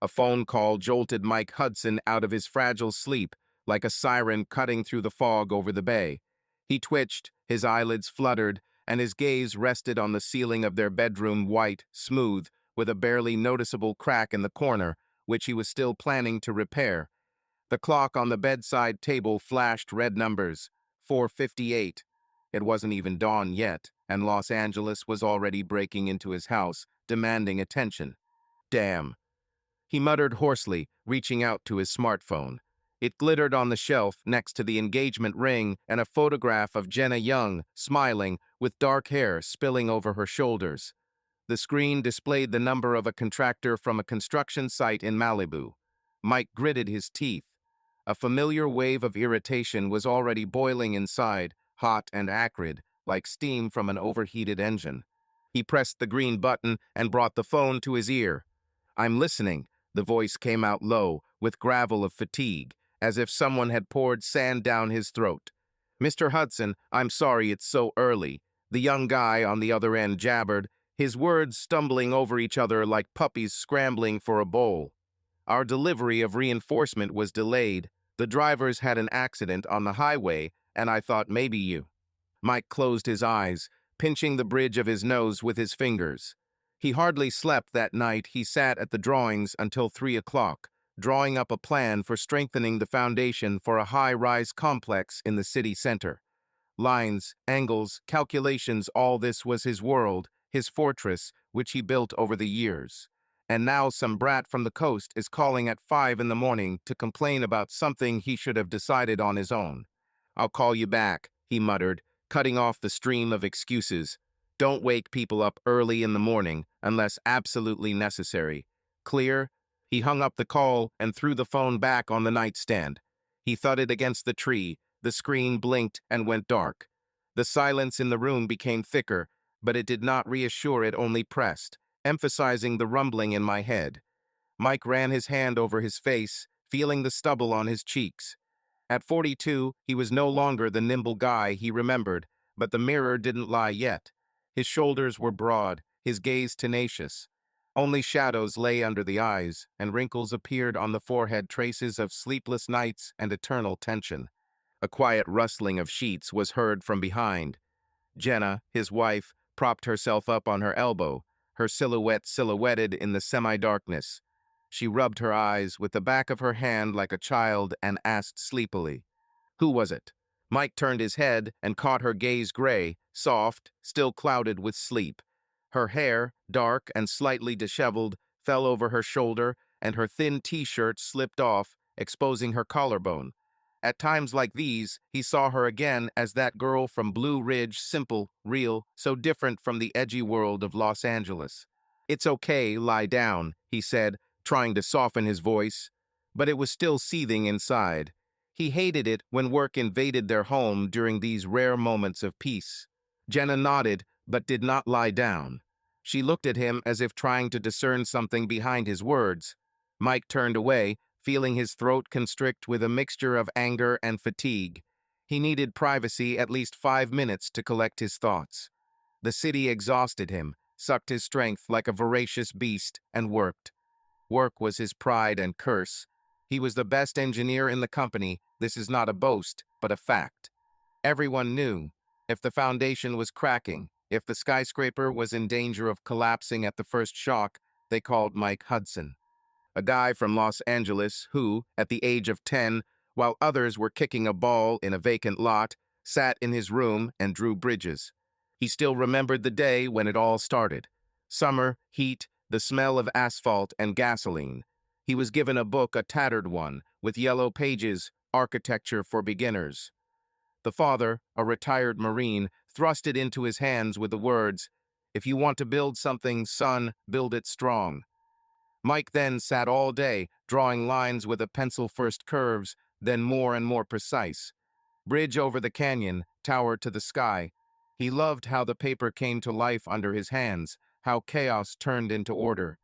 A phone call jolted Mike Hudson out of his fragile sleep, like a siren cutting through the fog over the bay. He twitched, his eyelids fluttered, and his gaze rested on the ceiling of their bedroom, white, smooth, with a barely noticeable crack in the corner, which he was still planning to repair. The clock on the bedside table flashed red numbers, 4:58. It wasn't even dawn yet, and Los Angeles was already breaking into his house, demanding attention. Damn. He muttered hoarsely, reaching out to his smartphone. It glittered on the shelf next to the engagement ring and a photograph of Jenna Young, smiling, with dark hair spilling over her shoulders. The screen displayed the number of a contractor from a construction site in Malibu. Mike gritted his teeth. A familiar wave of irritation was already boiling inside, hot and acrid, like steam from an overheated engine. He pressed the green button and brought the phone to his ear. "I'm listening," the voice came out low, with gravel of fatigue, as if someone had poured sand down his throat. "Mr. Hudson, I'm sorry it's so early," the young guy on the other end jabbered, his words stumbling over each other like puppies scrambling for a bowl. "Our delivery of reinforcement was delayed. The drivers had an accident on the highway, and I thought maybe you." Mike closed his eyes, pinching the bridge of his nose with his fingers. He hardly slept that night. He sat at the drawings until 3 o'clock, drawing up a plan for strengthening the foundation for a high-rise complex in the city center. Lines, angles, calculations, all this was his world, his fortress, which he built over the years. And now some brat from the coast is calling at 5 in the morning to complain about something he should have decided on his own. "I'll call you back," he muttered, cutting off the stream of excuses. "Don't wake people up early in the morning unless absolutely necessary. Clear?" He hung up the call and threw the phone back on the nightstand. He thudded against the tree. The screen blinked and went dark. The silence in the room became thicker, but it did not reassure, it only pressed, emphasizing the rumbling in my head. Mike ran his hand over his face, feeling the stubble on his cheeks. At 42, he was no longer the nimble guy he remembered, but the mirror didn't lie yet. His shoulders were broad, his gaze tenacious. Only shadows lay under the eyes, and wrinkles appeared on the forehead, traces of sleepless nights and eternal tension. A quiet rustling of sheets was heard from behind. Jenna, his wife, propped herself up on her elbow, her silhouette silhouetted in the semi-darkness. She rubbed her eyes with the back of her hand like a child and asked sleepily, "Who was it?" Mike turned his head and caught her gaze, gray, soft, still clouded with sleep. Her hair, dark and slightly disheveled, fell over her shoulder, and her thin t-shirt slipped off, exposing her collarbone. At times like these, he saw her again as that girl from Blue Ridge, simple, real, so different from the edgy world of Los Angeles. "It's okay, lie down," he said, trying to soften his voice. But it was still seething inside. He hated it when work invaded their home during these rare moments of peace. Jenna nodded, but did not lie down. She looked at him as if trying to discern something behind his words. Mike turned away, feeling his throat constrict with a mixture of anger and fatigue. He needed privacy, at least 5 minutes to collect his thoughts. The city exhausted him, sucked his strength like a voracious beast, and worked. Work was his pride and curse. He was the best engineer in the company. This is not a boast, but a fact. Everyone knew. If the foundation was cracking, if the skyscraper was in danger of collapsing at the first shock, they called Mike Hudson. A guy from Los Angeles who, at the age of 10, while others were kicking a ball in a vacant lot, sat in his room and drew bridges. He still remembered the day when it all started. Summer, heat, the smell of asphalt and gasoline. He was given a book, a tattered one, with yellow pages, Architecture for Beginners. The father, a retired Marine, thrust it into his hands with the words, "If you want to build something, son, build it strong." Mike then sat all day, drawing lines with a pencil, first curves, then more and more precise. Bridge over the canyon, tower to the sky. He loved how the paper came to life under his hands, how chaos turned into order.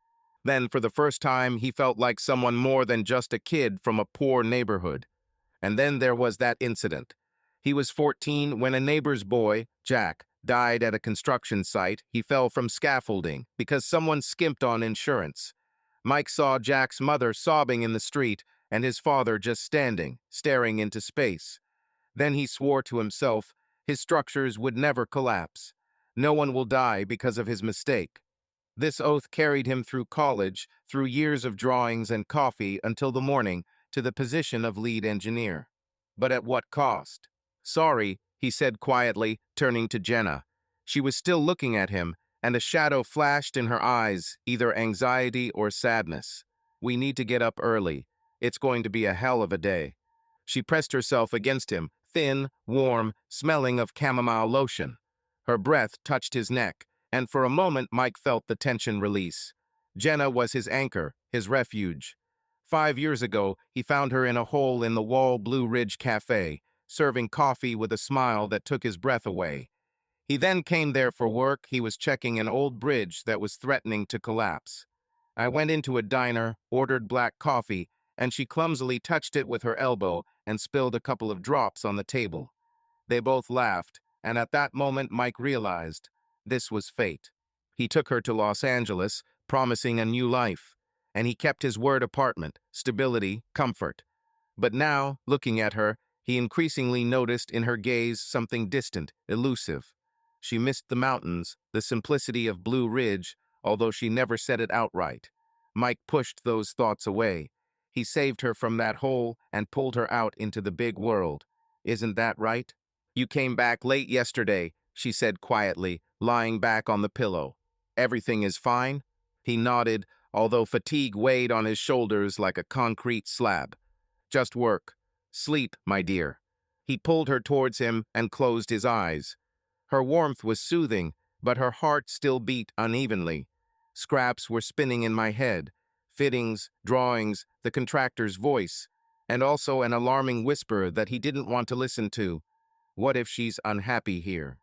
Then, for the first time, he felt like someone more than just a kid from a poor neighborhood. And then there was that incident. He was 14 when a neighbor's boy, Jack, died at a construction site. He fell from scaffolding because someone skimped on insurance. Mike saw Jack's mother sobbing in the street and his father just standing, staring into space. Then he swore to himself his structures would never collapse. No one will die because of his mistake. This oath carried him through college, through years of drawings and coffee until the morning, to the position of lead engineer. But at what cost? Sorry, he said quietly, turning to Jenna. She was still looking at him, and a shadow flashed in her eyes, either anxiety or sadness. We need to get up early. It's going to be a hell of a day. She pressed herself against him, thin, warm, smelling of chamomile lotion. Her breath touched his neck, and for a moment Mike felt the tension release. Jenna was his anchor, his refuge. 5 years ago, he found her in a hole-in-the-wall Blue Ridge café, serving coffee with a smile that took his breath away. He then came there for work. He was checking an old bridge that was threatening to collapse. I went into a diner, ordered black coffee, and she clumsily touched it with her elbow and spilled a couple of drops on the table. They both laughed, and at that moment Mike realized this was fate. He took her to Los Angeles, promising a new life, and he kept his word: apartment, stability, comfort. But now, looking at her, he increasingly noticed in her gaze something distant, elusive. She missed the mountains, the simplicity of Blue Ridge, although she never said it outright. Mike pushed those thoughts away. He saved her from that hole and pulled her out into the big world. Isn't that right? You came back late yesterday, she said quietly, lying back on the pillow. Everything is fine? He nodded, although fatigue weighed on his shoulders like a concrete slab. Just work. Sleep, my dear. He pulled her towards him and closed his eyes. Her warmth was soothing, but her heart still beat unevenly. Scraps were spinning in my head. Fittings, drawings, the contractor's voice, and also an alarming whisper that he didn't want to listen to. What if she's unhappy here?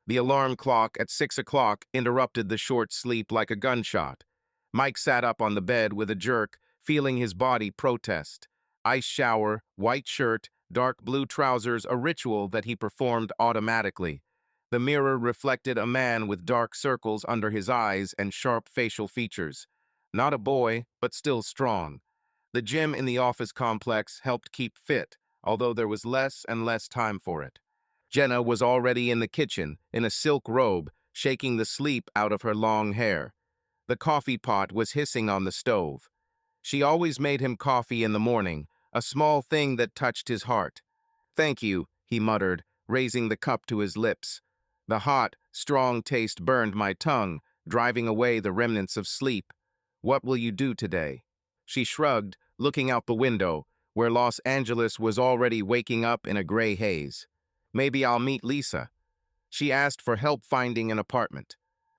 The alarm clock at 6 o'clock interrupted the short sleep like a gunshot. Mike sat up on the bed with a jerk, feeling his body protest. Ice shower, white shirt, dark blue trousers, a ritual that he performed automatically. The mirror reflected a man with dark circles under his eyes and sharp facial features. Not a boy, but still strong. The gym in the office complex helped keep fit, although there was less and less time for it. Jenna was already in the kitchen, in a silk robe, shaking the sleep out of her long hair. The coffee pot was hissing on the stove. She always made him coffee in the morning, a small thing that touched his heart. "Thank you," he muttered, raising the cup to his lips. The hot, strong taste burned my tongue, driving away the remnants of sleep. "What will you do today?" She shrugged, looking out the window, where Los Angeles was already waking up in a gray haze. "Maybe I'll meet Lisa." She asked for help finding an apartment.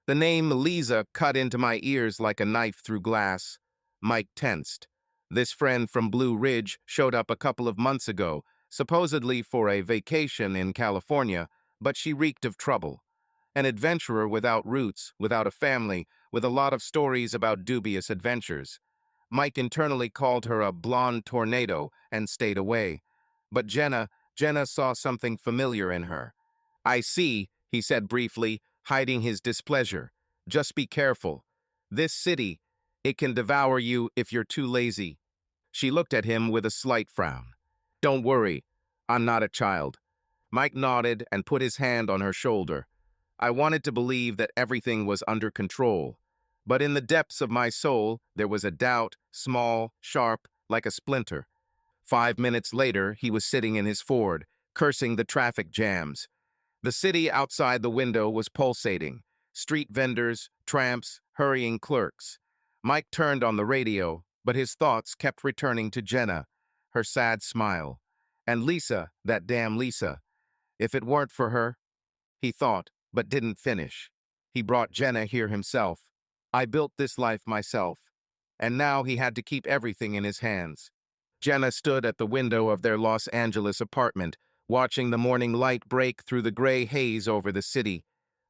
The name Lisa cut into my ears like a knife through glass. Mike tensed. This friend from Blue Ridge showed up a couple of months ago, supposedly for a vacation in California, but she reeked of trouble. An adventurer without roots, without a family, with a lot of stories about dubious adventures. Mike internally called her a blonde tornado and stayed away. But Jenna saw something familiar in her. "I see," he said briefly, hiding his displeasure. "Just be careful. This city, it can devour you if you're too lazy." She looked at him with a slight frown. "Don't worry, I'm not a child." Mike nodded and put his hand on her shoulder. I wanted to believe that everything was under control, but in the depths of my soul there was a doubt, small, sharp, like a splinter. 5 minutes later, he was sitting in his Ford, cursing the traffic jams. The city outside the window was pulsating. Street vendors, tramps, hurrying clerks. Mike turned on the radio, but his thoughts kept returning to Jenna, her sad smile. And Lisa, that damn Lisa. If it weren't for her, he thought, but didn't finish. He brought Jenna here himself. I built this life myself. And now he had to keep everything in his hands. Jenna stood at the window of their Los Angeles apartment, watching the morning light break through the gray haze over the city.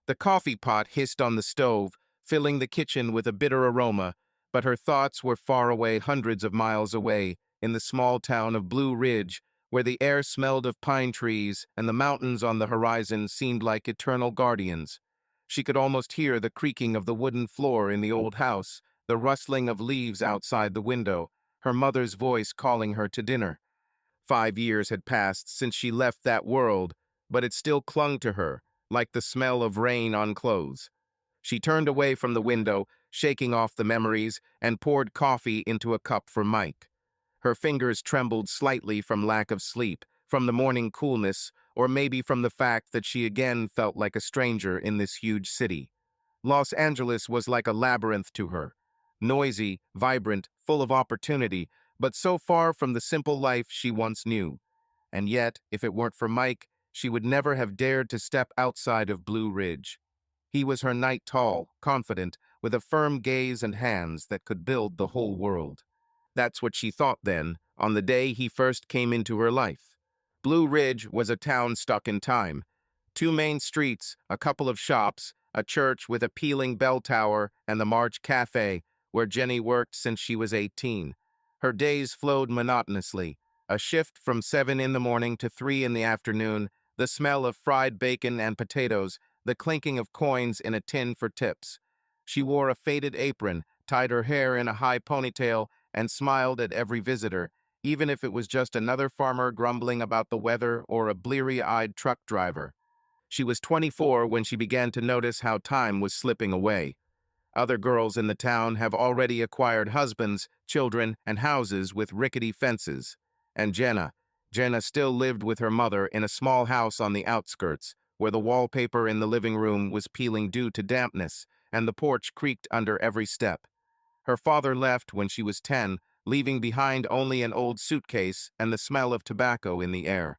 The coffee pot hissed on the stove, filling the kitchen with a bitter aroma, but her thoughts were far away, hundreds of miles away, in the small town of Blue Ridge, where the air smelled of pine trees and the mountains on the horizon seemed like eternal guardians. She could almost hear the creaking of the wooden floor in the old house, the rustling of leaves outside the window, her mother's voice calling her to dinner. 5 years had passed since she left that world, but it still clung to her, like the smell of rain on clothes. She turned away from the window, shaking off the memories, and poured coffee into a cup for Mike. Her fingers trembled slightly from lack of sleep, from the morning coolness, or maybe from the fact that she again felt like a stranger in this huge city. Los Angeles was like a labyrinth to her. Noisy, vibrant, full of opportunity, but so far from the simple life she once knew. And yet, if it weren't for Mike, she would never have dared to step outside of Blue Ridge. He was her knight, tall, confident, with a firm gaze and hands that could build the whole world. That's what she thought then, on the day he first came into her life. Blue Ridge was a town stuck in time. Two main streets, a couple of shops, a church with a peeling bell tower, and the March Café, where Jenny worked since she was 18. Her days flowed monotonously, a shift from 7 in the morning to 3 in the afternoon, the smell of fried bacon and potatoes, the clinking of coins in a tin for tips. She wore a faded apron, tied her hair in a high ponytail, and smiled at every visitor, even if it was just another farmer grumbling about the weather or a bleary-eyed truck driver. She was 24 when she began to notice how time was slipping away. Other girls in the town have already acquired husbands, children, and houses with rickety fences. And Jenna still lived with her mother in a small house on the outskirts, where the wallpaper in the living room was peeling due to dampness, and the porch creaked under every step. Her father left when she was 10, leaving behind only an old suitcase and the smell of tobacco in the air.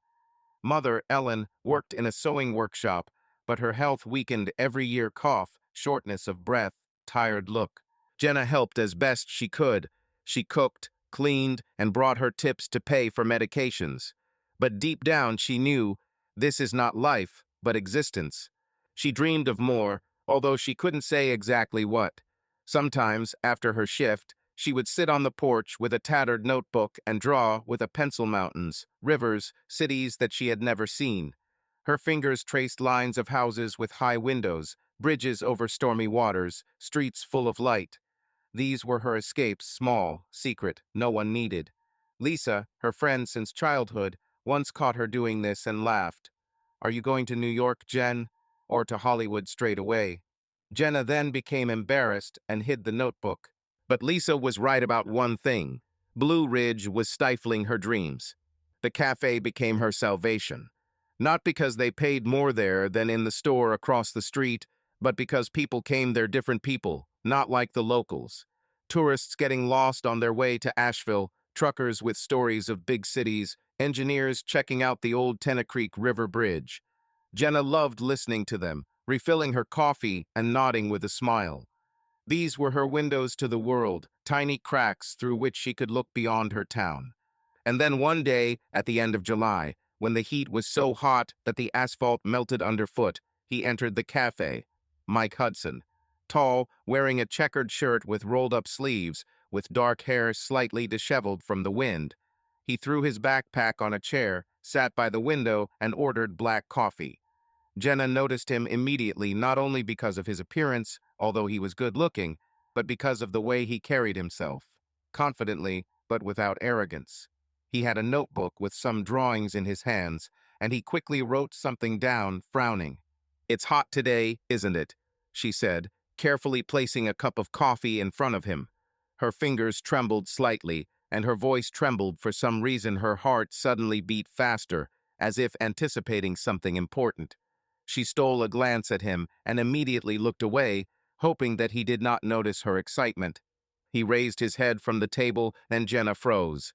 Mother, Ellen, worked in a sewing workshop, but her health weakened every year: cough, shortness of breath, tired look. Jenna helped as best she could. She cooked, cleaned, and brought her tips to pay for medications. But deep down she knew this is not life, but existence. She dreamed of more, although she couldn't say exactly what. Sometimes, after her shift, she would sit on the porch with a tattered notebook and draw with a pencil mountains, rivers, cities that she had never seen. Her fingers traced lines of houses with high windows, bridges over stormy waters, streets full of light. These were her escapes, small, secret, no one needed. Lisa, her friend since childhood, once caught her doing this and laughed. "Are you going to New York, Jen? Or to Hollywood straight away?" Jenna then became embarrassed and hid the notebook. But Lisa was right about one thing. Blue Ridge was stifling her dreams. The cafe became her salvation. Not because they paid more there than in the store across the street, but because people came there, different people, not like the locals. Tourists getting lost on their way to Asheville, truckers with stories of big cities, engineers checking out the old Tennecreek River Bridge. Jenna loved listening to them, refilling her coffee and nodding with a smile. These were her windows to the world, tiny cracks through which she could look beyond her town. And then one day, at the end of July, when the heat was so hot that the asphalt melted underfoot, he entered the cafe. Mike Hudson. Tall, wearing a checkered shirt with rolled-up sleeves, with dark hair slightly disheveled from the wind. He threw his backpack on a chair, sat by the window, and ordered black coffee. Jenna noticed him immediately, not only because of his appearance, although he was good-looking, but because of the way he carried himself. Confidently, but without arrogance. He had a notebook with some drawings in his hands, and he quickly wrote something down, frowning. "It's hot today, isn't it?" she said, carefully placing a cup of coffee in front of him. Her fingers trembled slightly, and her voice trembled. For some reason her heart suddenly beat faster, as if anticipating something important. She stole a glance at him and immediately looked away, hoping that he did not notice her excitement. He raised his head from the table, and Jenna froze.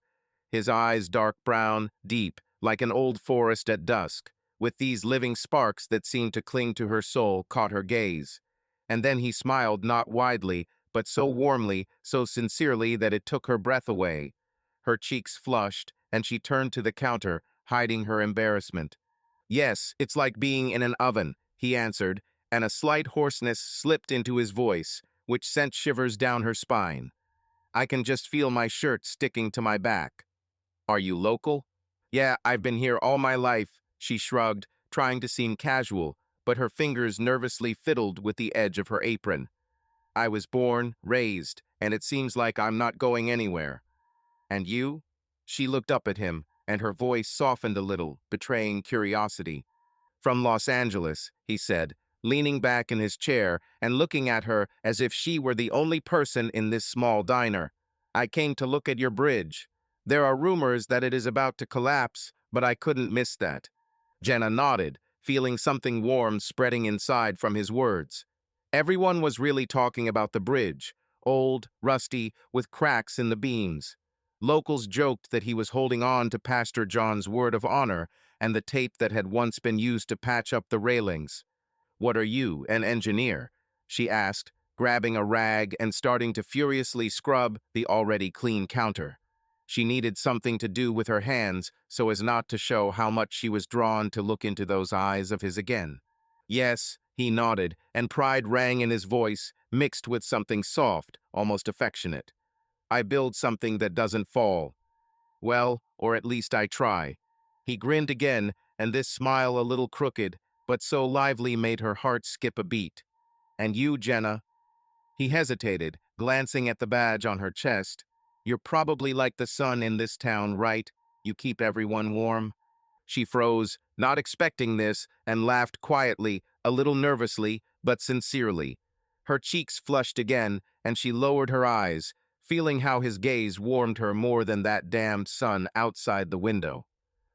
His eyes dark brown, deep, like an old forest at dusk, with these living sparks that seemed to cling to her soul, caught her gaze. And then he smiled, not widely, but so warmly, so sincerely that it took her breath away. Her cheeks flushed, and she turned to the counter, hiding her embarrassment. "Yes, it's like being in an oven," he answered, and a slight hoarseness slipped into his voice, which sent shivers down her spine. "I can just feel my shirt sticking to my back." "Are you local?" "Yeah, I've been here all my life," she shrugged, trying to seem casual, but her fingers nervously fiddled with the edge of her apron. "I was born, raised, and it seems like I'm not going anywhere. And you? She looked up at him, and her voice softened a little, betraying curiosity. From Los Angeles, he said, leaning back in his chair and looking at her as if she were the only person in this small diner. I came to look at your bridge. There are rumors that it is about to collapse, but I couldn't miss that. Jenna nodded, feeling something warm spreading inside from his words. Everyone was really talking about the bridge, old, rusty, with cracks in the beams. Locals joked that he was holding on to Pastor John's word of honor and the tape that had once been used to patch up the railings. "What are you, an engineer?" she asked, grabbing a rag and starting to furiously scrub the already clean counter. She needed something to do with her hands so as not to show how much she was drawn to look into those eyes of his again. "Yes," he nodded, and pride rang in his voice, mixed with something soft, almost affectionate. "I build something that doesn't fall. Well, or at least I try." He grinned again, and this smile a little crooked, but so lively made her heart skip a beat. "And you, Jenna?" He hesitated, glancing at the badge on her chest. "You're probably like the sun in this town, right? You keep everyone warm." She froze, not expecting this, and laughed quietly, a little nervously, but sincerely. Her cheeks flushed again, and she lowered her eyes, feeling how his gaze warmed her more than that damned sun outside the window.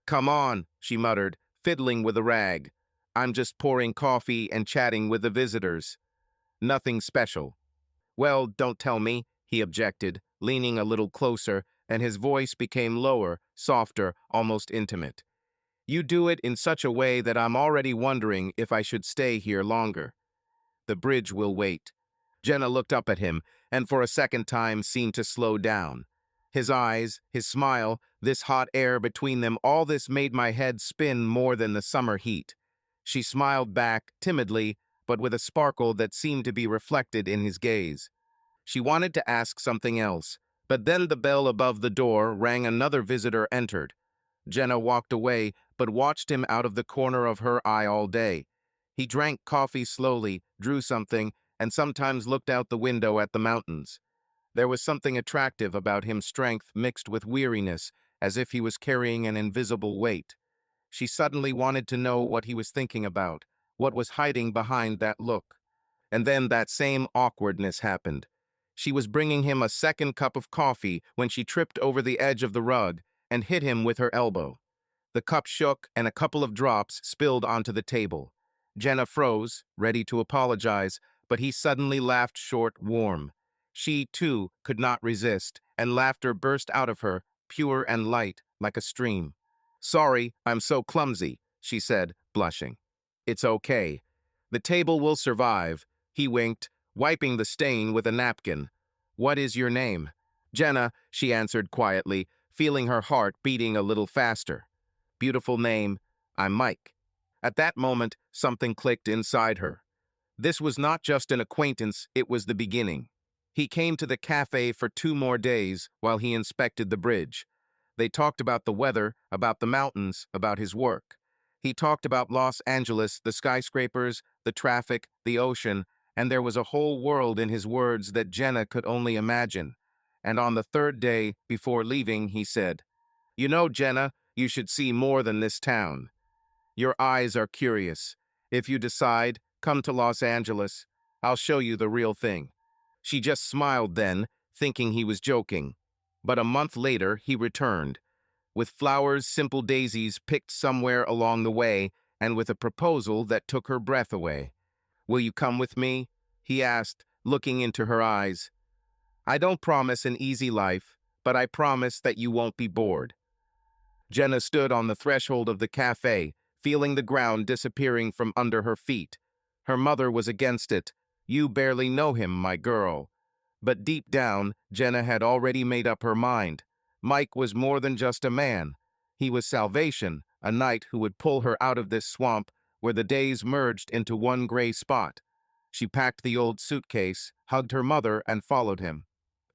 "Come on," she muttered, fiddling with a rag. "I'm just pouring coffee and chatting with the visitors. Nothing special." "Well, don't tell me," he objected, leaning a little closer, and his voice became lower, softer, almost intimate. "You do it in such a way that I'm already wondering if I should stay here longer." "The bridge will wait." Jenna looked up at him, and for a second time seemed to slow down. His eyes, his smile, this hot air between them, all this made my head spin more than the summer heat. She smiled back, timidly, but with a sparkle that seemed to be reflected in his gaze. She wanted to ask something else, but then the bell above the door rang. Another visitor entered. Jenna walked away, but watched him out of the corner of her eye all day. He drank coffee slowly, drew something, and sometimes looked out the window at the mountains. There was something attractive about him, strength mixed with weariness, as if he was carrying an invisible weight. She suddenly wanted to know what he was thinking about, what was hiding behind that look. And then that same awkwardness happened. She was bringing him a second cup of coffee when she tripped over the edge of the rug and hit him with her elbow. The cup shook and a couple of drops spilled onto the table. Jenna froze, ready to apologize, but he suddenly laughed short, warm. She, too, could not resist, and laughter burst out of her, pure and light, like a stream. "Sorry, I'm so clumsy," she said, blushing. "It's okay. The table will survive." He winked, wiping the stain with a napkin. "What is your name?" "Jenna," she answered quietly, feeling her heart beating a little faster. "Beautiful name. I'm Mike." At that moment, something clicked inside her. This was not just an acquaintance, it was the beginning. He came to the café for 2 more days while he inspected the bridge. They talked about the weather, about the mountains, about his work. He talked about Los Angeles, the skyscrapers, the traffic, the ocean, and there was a whole world in his words that Jenna could only imagine. And on the third day, before leaving, he said, "You know, Jenna, you should see more than this town. Your eyes are curious. If you decide, come to Los Angeles. I'll show you the real thing." She just smiled then, thinking he was joking. But a month later, he returned, with flowers, simple daisies picked somewhere along the way, and with a proposal that took her breath away. "Will you come with me?" he asked, looking into her eyes. "I don't promise an easy life, but I promise that you won't be bored." Jenna stood on the threshold of the cafe, feeling the ground disappearing from under her feet. Her mother was against it. "You barely know him, my girl." But deep down, Jenna had already made up her mind. Mike was more than just a man. He was salvation, a knight who would pull her out of this swamp where the days merged into one gray spot. She packed the old suitcase, hugged her mother, and followed him.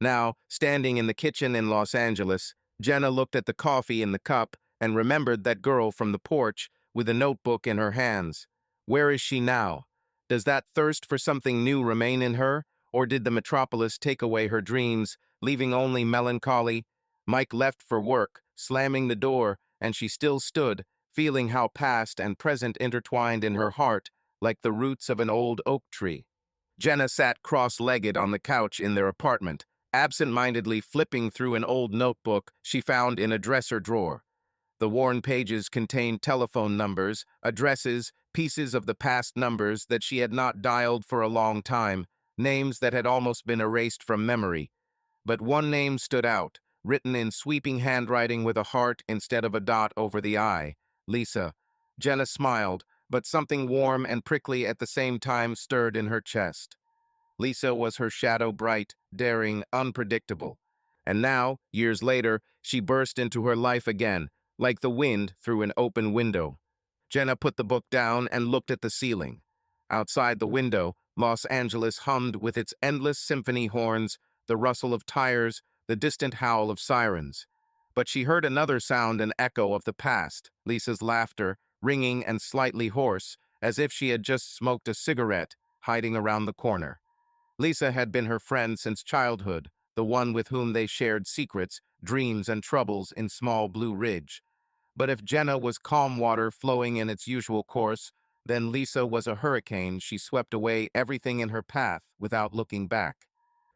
Now, standing in the kitchen in Los Angeles, Jenna looked at the coffee in the cup and remembered that girl from the porch with a notebook in her hands. Where is she now? Does that thirst for something new remain in her, Or did the metropolis take away her dreams, leaving only melancholy? Mike left for work, slamming the door, and she still stood, feeling how past and present intertwined in her heart like the roots of an old oak tree. Jenna sat cross-legged on the couch in their apartment, absent-mindedly flipping through an old notebook she found in a dresser drawer. The worn pages contained telephone numbers, addresses, pieces of the past numbers that she had not dialed for a long time, names that had almost been erased from memory. But one name stood out, written in sweeping handwriting with a heart instead of a dot over the I. Lisa. Jenna smiled, but something warm and prickly at the same time stirred in her chest. Lisa was her shadow, bright, daring, unpredictable. And now, years later, she burst into her life again, like the wind through an open window. Jenna put the book down and looked at the ceiling. Outside the window, Los Angeles hummed with its endless symphony horns, the rustle of tires, the distant howl of sirens. But she heard another sound, an echo of the past, Lisa's laughter, ringing and slightly hoarse, as if she had just smoked a cigarette, hiding around the corner. Lisa had been her friend since childhood, the one with whom they shared secrets, dreams, and troubles in small Blue Ridge. But if Jenna was calm water flowing in its usual course, then Lisa was a hurricane. She swept away everything in her path without looking back.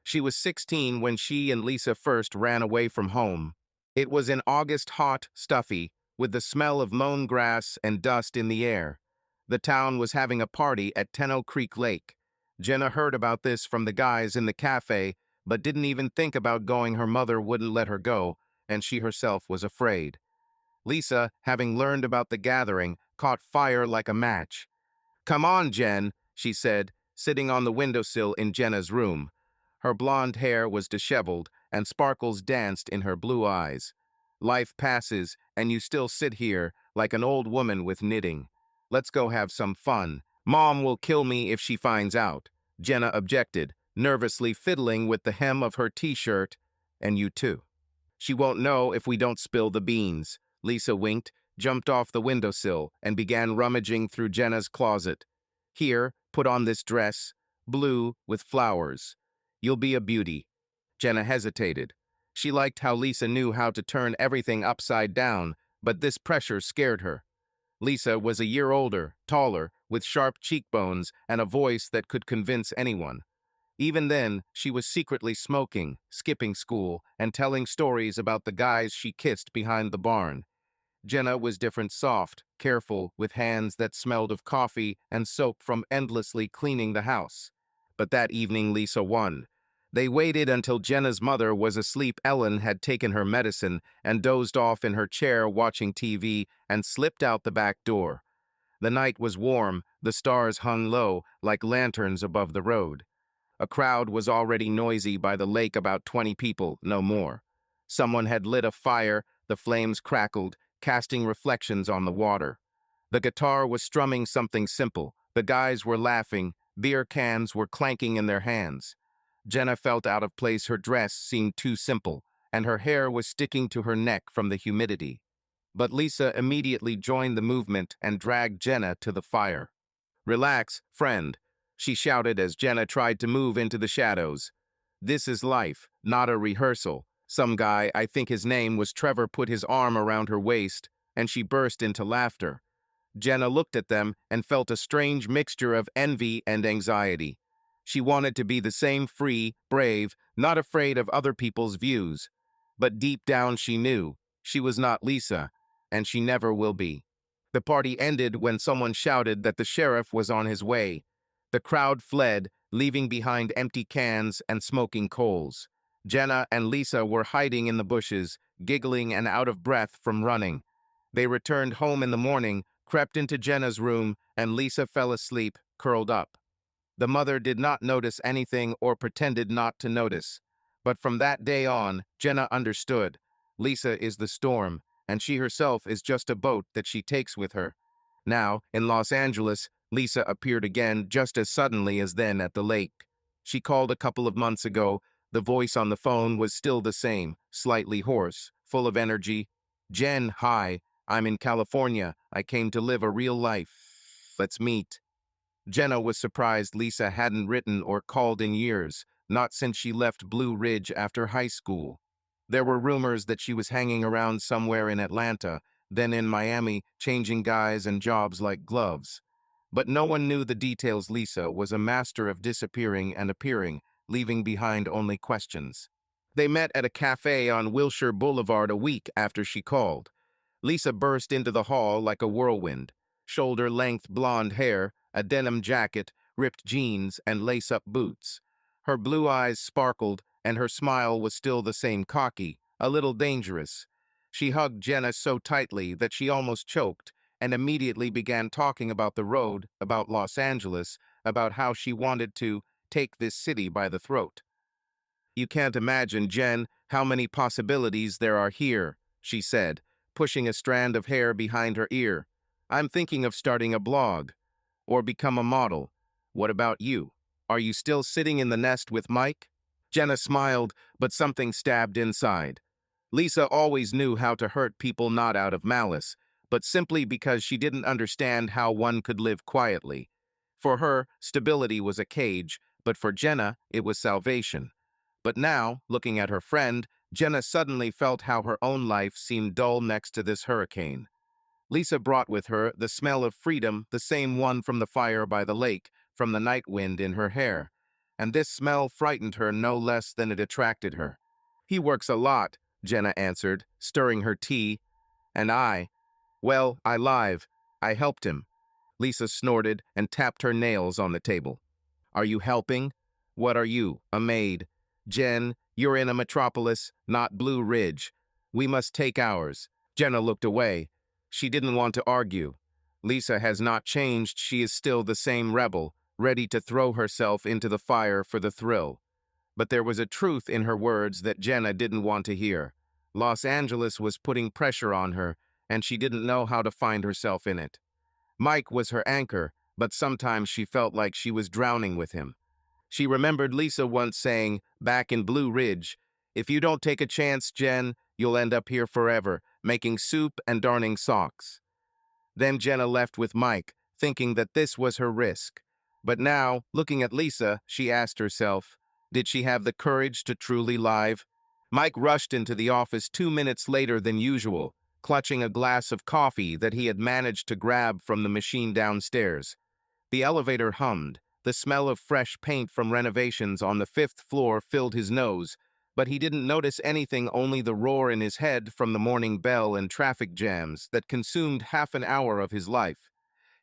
She was 16 when she and Lisa first ran away from home. It was in August, hot, stuffy, with the smell of mown grass and dust in the air. The town was having a party at Tenno Creek Lake. Jenna heard about this from the guys in the cafe, but didn't even think about going. Her mother wouldn't let her go, and she herself was afraid. Lisa, having learned about the gathering, caught fire like a match. "Come on, Jen," she said, sitting on the windowsill in Jenna's room. Her blonde hair was disheveled, and sparkles danced in her blue eyes. "Life passes, and you still sit here, like an old woman with knitting. Let's go have some fun. Mom will kill me if she finds out," Jenna objected, nervously fiddling with the hem of her t-shirt. "And you too. She won't know if we don't spill the beans." Lisa winked, jumped off the windowsill, and began rummaging through Jenna's closet. "Here, put on this dress, blue with flowers. You'll be a beauty." Jenna hesitated. She liked how Lisa knew how to turn everything upside down, but this pressure scared her. Lisa was a year older, taller, with sharp cheekbones and a voice that could convince anyone. Even then, she was secretly smoking, skipping school, and telling stories about the guys she kissed behind the barn. Jenna was different, soft, careful, with hands that smelled of coffee and soap from endlessly cleaning the house. But that evening Lisa won. They waited until Jenna's mother was asleep. Ellen had taken her medicine and dozed off in her chair watching TV and slipped out the back door. The night was warm, the stars hung low like lanterns above the road. A crowd was already noisy by the lake, about 20 people, no more. Someone had lit a fire, the flames crackled, casting reflections on the water. The guitar was strumming something simple, the guys were laughing, beer cans were clanking in their hands. Jenna felt out of place. Her dress seemed too simple, and her hair was sticking to her neck from the humidity. But Lisa immediately joined the movement and dragged Jenna to the fire. "Relax, friend," she shouted as Jenna tried to move into the shadows. "This is life, not a rehearsal." Some guy, I think his name was Trevor, put his arm around her waist, and she burst into laughter. Jenna looked at them and felt a strange mixture of envy and anxiety. She wanted to be the same, free, brave, not afraid of other people's views. But deep down she knew she was not Lisa, and she never will be. The party ended when someone shouted that the sheriff was on his way. The crowd fled, leaving behind empty cans and smoking coals. Jenna and Lisa were hiding in the bushes, giggling and out of breath from running. They returned home in the morning, crept into Jenna's room, and Lisa fell asleep, curled up. The mother did not notice anything or pretended not to notice. But from that day on, Jenna understood. Lisa is the storm, and she herself is just a boat that she takes with her. Now, in Los Angeles, Lisa appeared again just as suddenly as then at the lake. She called a couple of months ago. The voice on the phone was still the same, slightly hoarse, full of energy. "Jen, hi. I'm in California. I came to live a real life. Let's meet." Jenna was surprised Lisa hadn't written or called in years, not since she left Blue Ridge after high school. There were rumors that she was hanging around somewhere in Atlanta, then in Miami, changing guys and jobs like gloves. But no one knew the details. Lisa was a master of disappearing and appearing, leaving behind only questions. They met at a café on Wilshire Boulevard a week after she called. Lisa burst into the hall like a whirlwind. Shoulder-length blonde hair, a denim jacket, ripped jeans, and lace-up boots. Her blue eyes sparkled, and her smile was still the same cocky, a little dangerous. She hugged Jenna so tightly that she almost choked, and immediately began talking about the road, about Los Angeles, about how she wanted to take this city by the throat. "You can't imagine, Jen, how many possibilities there are here," she said, pushing a strand of hair behind her ear. "I'm thinking of starting a blog, or become a model. What about you? Are you still sitting in the nest with Mike?" Jenna smiled, but something stabbed inside. Lisa always knew how to hurt people, not out of malice, but simply because she didn't understand how one could live quietly. For her, stability was a cage, but for Jenna, it was salvation. But now, looking at her friend, Jenna suddenly felt how her own life seemed dull next to this hurricane. Lisa brought with her the smell of freedom, the same one from the fire by the lake, from the night wind in her hair. And this smell frightened her no less than it attracted her. "He works a lot," Jenna answered, stirring her tea. "And well, I live. I helped him." Lisa snorted and tapped her nails on the table. "Are you helping? What are you, a maid? Jen, you're in a metropolis, not Blue Ridge. We must take ours." Jenna looked away. She didn't want to argue. Lisa has not changed. She is still the same rebel, ready to throw herself into the fire for the thrill. But there was a truth in her words that Jenna didn't want to hear. Los Angeles was putting pressure on her, and she didn't know how to find herself in it. Mike was her anchor, but sometimes she felt like she was drowning with him. She remembered Lisa once saying, back in Blue Ridge, "If you don't take a chance, Jen, you'll end up here forever, making soup and darning socks." Then Jenna left with Mike, thinking that this was her risk. But now, looking at Lisa, she asked herself, did she have the courage to truly live? Mike rushed into the office 2 minutes later than usual, clutching a glass of coffee that he had managed to grab from the machine downstairs. The elevator hummed. The smell of fresh paint from renovations on the 5th floor filled his nose, but he didn't notice anything, only the roar in his head from the morning bell and traffic jams that consumed half an hour of his life.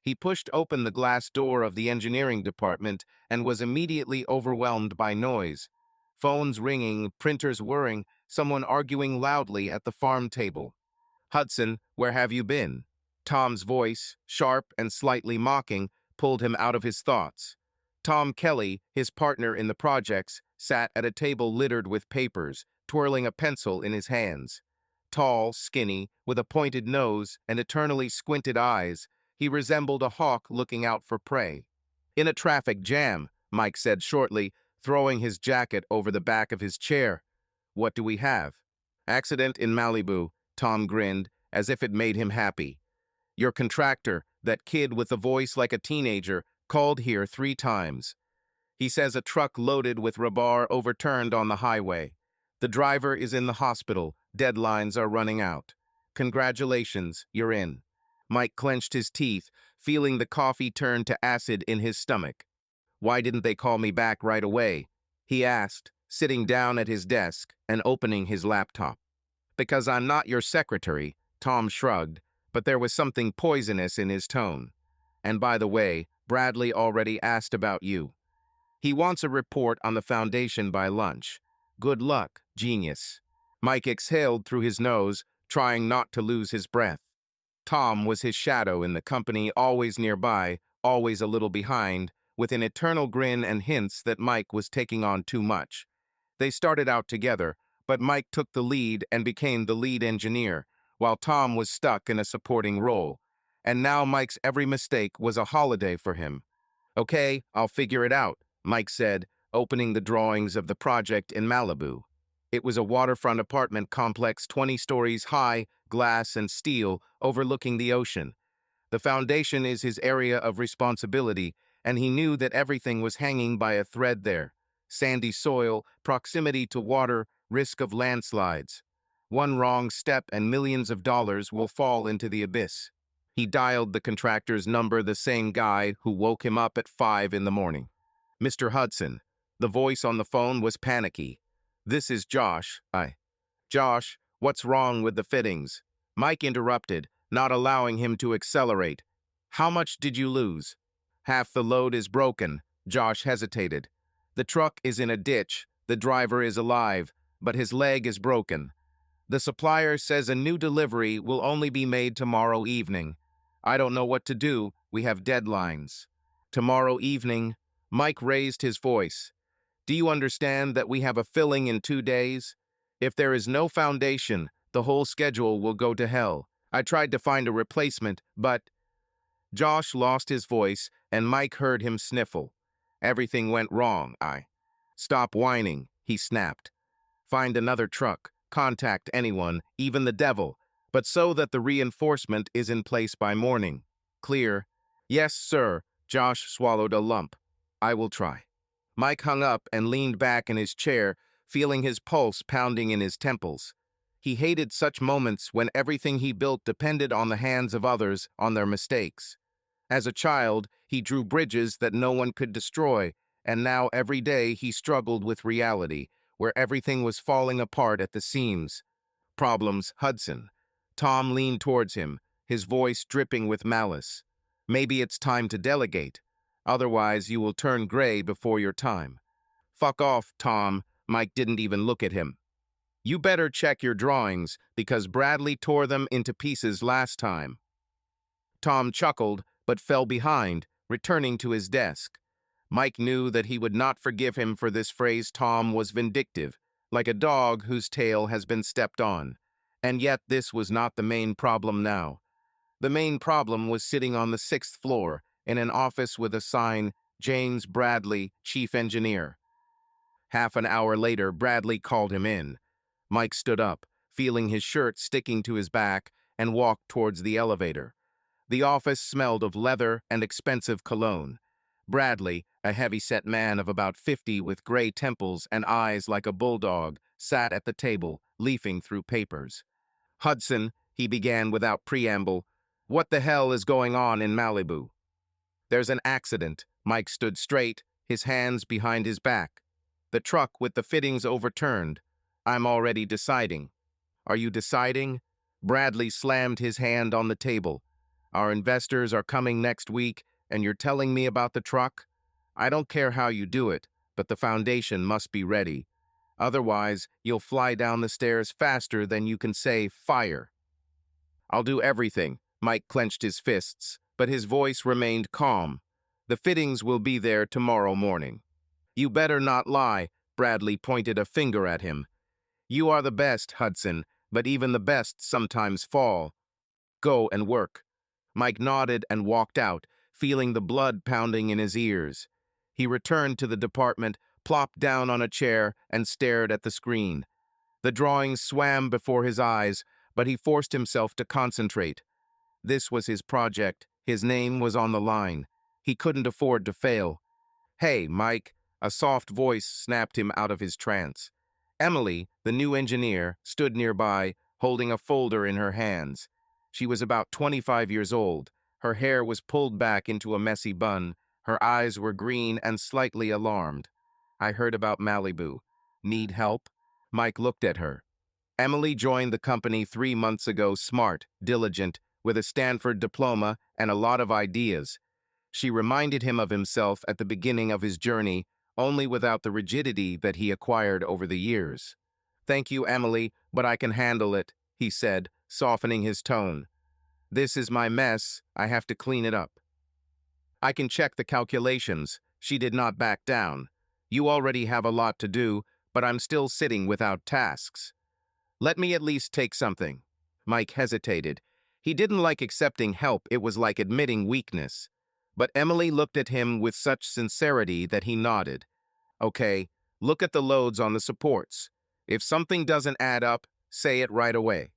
He pushed open the glass door of the engineering department and was immediately overwhelmed by noise. Phones ringing, printers whirring, someone arguing loudly at the farm table. "Hudson, where have you been?" Tom's voice, sharp and slightly mocking, pulled him out of his thoughts. Tom Kelly, his partner in the projects, sat at a table littered with papers, twirling a pencil in his hands. Tall, skinny, with a pointed nose and eternally squinted eyes, he resembled a hawk looking out for prey. "In a traffic jam," Mike said shortly, throwing his jacket over the back of his chair. "What do we have?" "Accident in Malibu," Tom grinned, as if it made him happy. "Your contractor, that kid with a voice like a teenager, called here 3 times. He says a truck loaded with rebar overturned on the highway. The driver is in the hospital. Deadlines are running out. Congratulations, you're in." Mike clenched his teeth, feeling the coffee turn to acid in his stomach. "Why didn't they call me back right away?" he asked, sitting down at his desk and opening his laptop. "Because I'm not your secretary," Tom shrugged, but there was something poisonous in his tone. "And by the way, Bradley already asked about you. He wants a report on the foundation by lunch. Good luck, genius." Mike exhaled through his nose, trying not to lose his breath. Tom was his shadow in the company, always nearby, always a little behind, with an eternal grin and hints that Mike was taking on too much. They started out together, but Mike took the lead and became the lead engineer, while Tom was stuck in a supporting role. And now Mike's every mistake was a holiday for him. "Okay, I'll figure it out," Mike said, opening the drawings of the project in Malibu. It was a waterfront apartment complex 20 stories high, glass and steel, overlooking the ocean. "The foundation is his area of responsibility, and he knew that everything was hanging by a thread there. Sandy soil, proximity to water, risk of landslides. One wrong step and millions of dollars will fall into the abyss. He dialed the contractor's number, the same guy who woke him up at 5 in the morning. Mr. Hudson. The voice on the phone was panicky. This is Josh. Josh, what's wrong with the fittings? Mike interrupted, not allowing him to accelerate. How much did you lose? Half the load is broken. Josh hesitated. The truck is in a ditch. The driver is alive, but his leg is broken. The supplier says a new delivery will only be made tomorrow evening. I don't know what to do. We have deadlines. Tomorrow evening, Mike raised his voice. Do you understand that we have a filling in 2 days? If there is no foundation, the whole schedule will go to hell. I tried to find a replacement, but... Josh lost his voice, and Mike heard him sniffle. Everything went wrong. Stop whining, he snapped. Find another truck. Contact anyone, even the devil, but so that the reinforcement is in place by morning. Clear? Yes, sir. Josh swallowed a lump. I will try. Mike hung up and leaned back in his chair, feeling his pulse pounding in his temples. He hated such moments when everything he built depended on the hands of others, on their mistakes. As a child, he drew bridges that no one could destroy, and now every day he struggled with reality, where everything was falling apart at the seams. Problems, Hudson. Tom leaned towards him, his voice dripping with malice. Maybe it's time to delegate. Otherwise, you will turn gray before your time. Fuck off, Tom. Mike didn't even look at him. You better check your drawings, because Bradley tore them into pieces last time. Tom chuckled, but fell behind, returning to his desk. Mike knew that he would not forgive him for this phrase. Tom was vindictive, like a dog whose tail has been stepped on. And yet this was not the main problem now. The main problem was sitting on the 6th floor, in an office with a sign, James Bradley, Chief Engineer. Half an hour later, Bradley called him in. Mike stood up, feeling his shirt sticking to his back, and walked towards the elevator. The office smelled of leather and expensive cologne. Bradley, a heavy-set man of about 50 with gray temples and eyes like a bulldog, sat at the table, leafing through papers. Hudson, he began without preamble, what the hell is going on in Malibu? There's an accident. Mike stood straight, his hands behind his back. The truck with the fittings overturned. I'm already deciding. Are you deciding? Bradley slammed his hand on the table. Our investors are coming next week, and you're telling me about the truck? I don't care how you do it, but the foundation must be ready. Otherwise, you'll fly down the stairs faster than you can say fire. I'll do everything. Mike clenched his fists, but his voice remained calm. The fittings will be there tomorrow morning. You better not lie. Bradley pointed a finger at him. You are the best, Hudson, but even the best sometimes fall. Go and work. Mike nodded and walked out, feeling the blood pounding in his ears. He returned to the department, plopped down on a chair, and stared at the screen. The drawings swam before his eyes, but he forced himself to concentrate. This was his project. His name was on the line. He couldn't afford to fail. Hey, Mike, a soft voice snapped him out of his trance. Emily, the new engineer, stood nearby, holding a folder in her hands. She was about 25 years old. Her hair was pulled back into a messy bun. Her eyes were green and slightly alarmed. I heard about Malibu. Need help? Mike looked at her. Emily joined the company 3 months ago, smart, diligent, with a Stanford diploma and a lot of ideas. She reminded him of himself at the beginning of his journey, only without the rigidity that he acquired over the years. Thank you, Emily, but I can handle it, he said, softening his tone. This is my mess. I have to clean it up. I can check the calculations. She did not back down. You already have a lot to do, but I'm still sitting without tasks. Let me at least take something. Mike hesitated. He didn't like accepting help. It was like admitting weakness. But Emily looked at him with such sincerity that he nodded. Okay, look at the loads on the supports. If something doesn't add up, say it right away.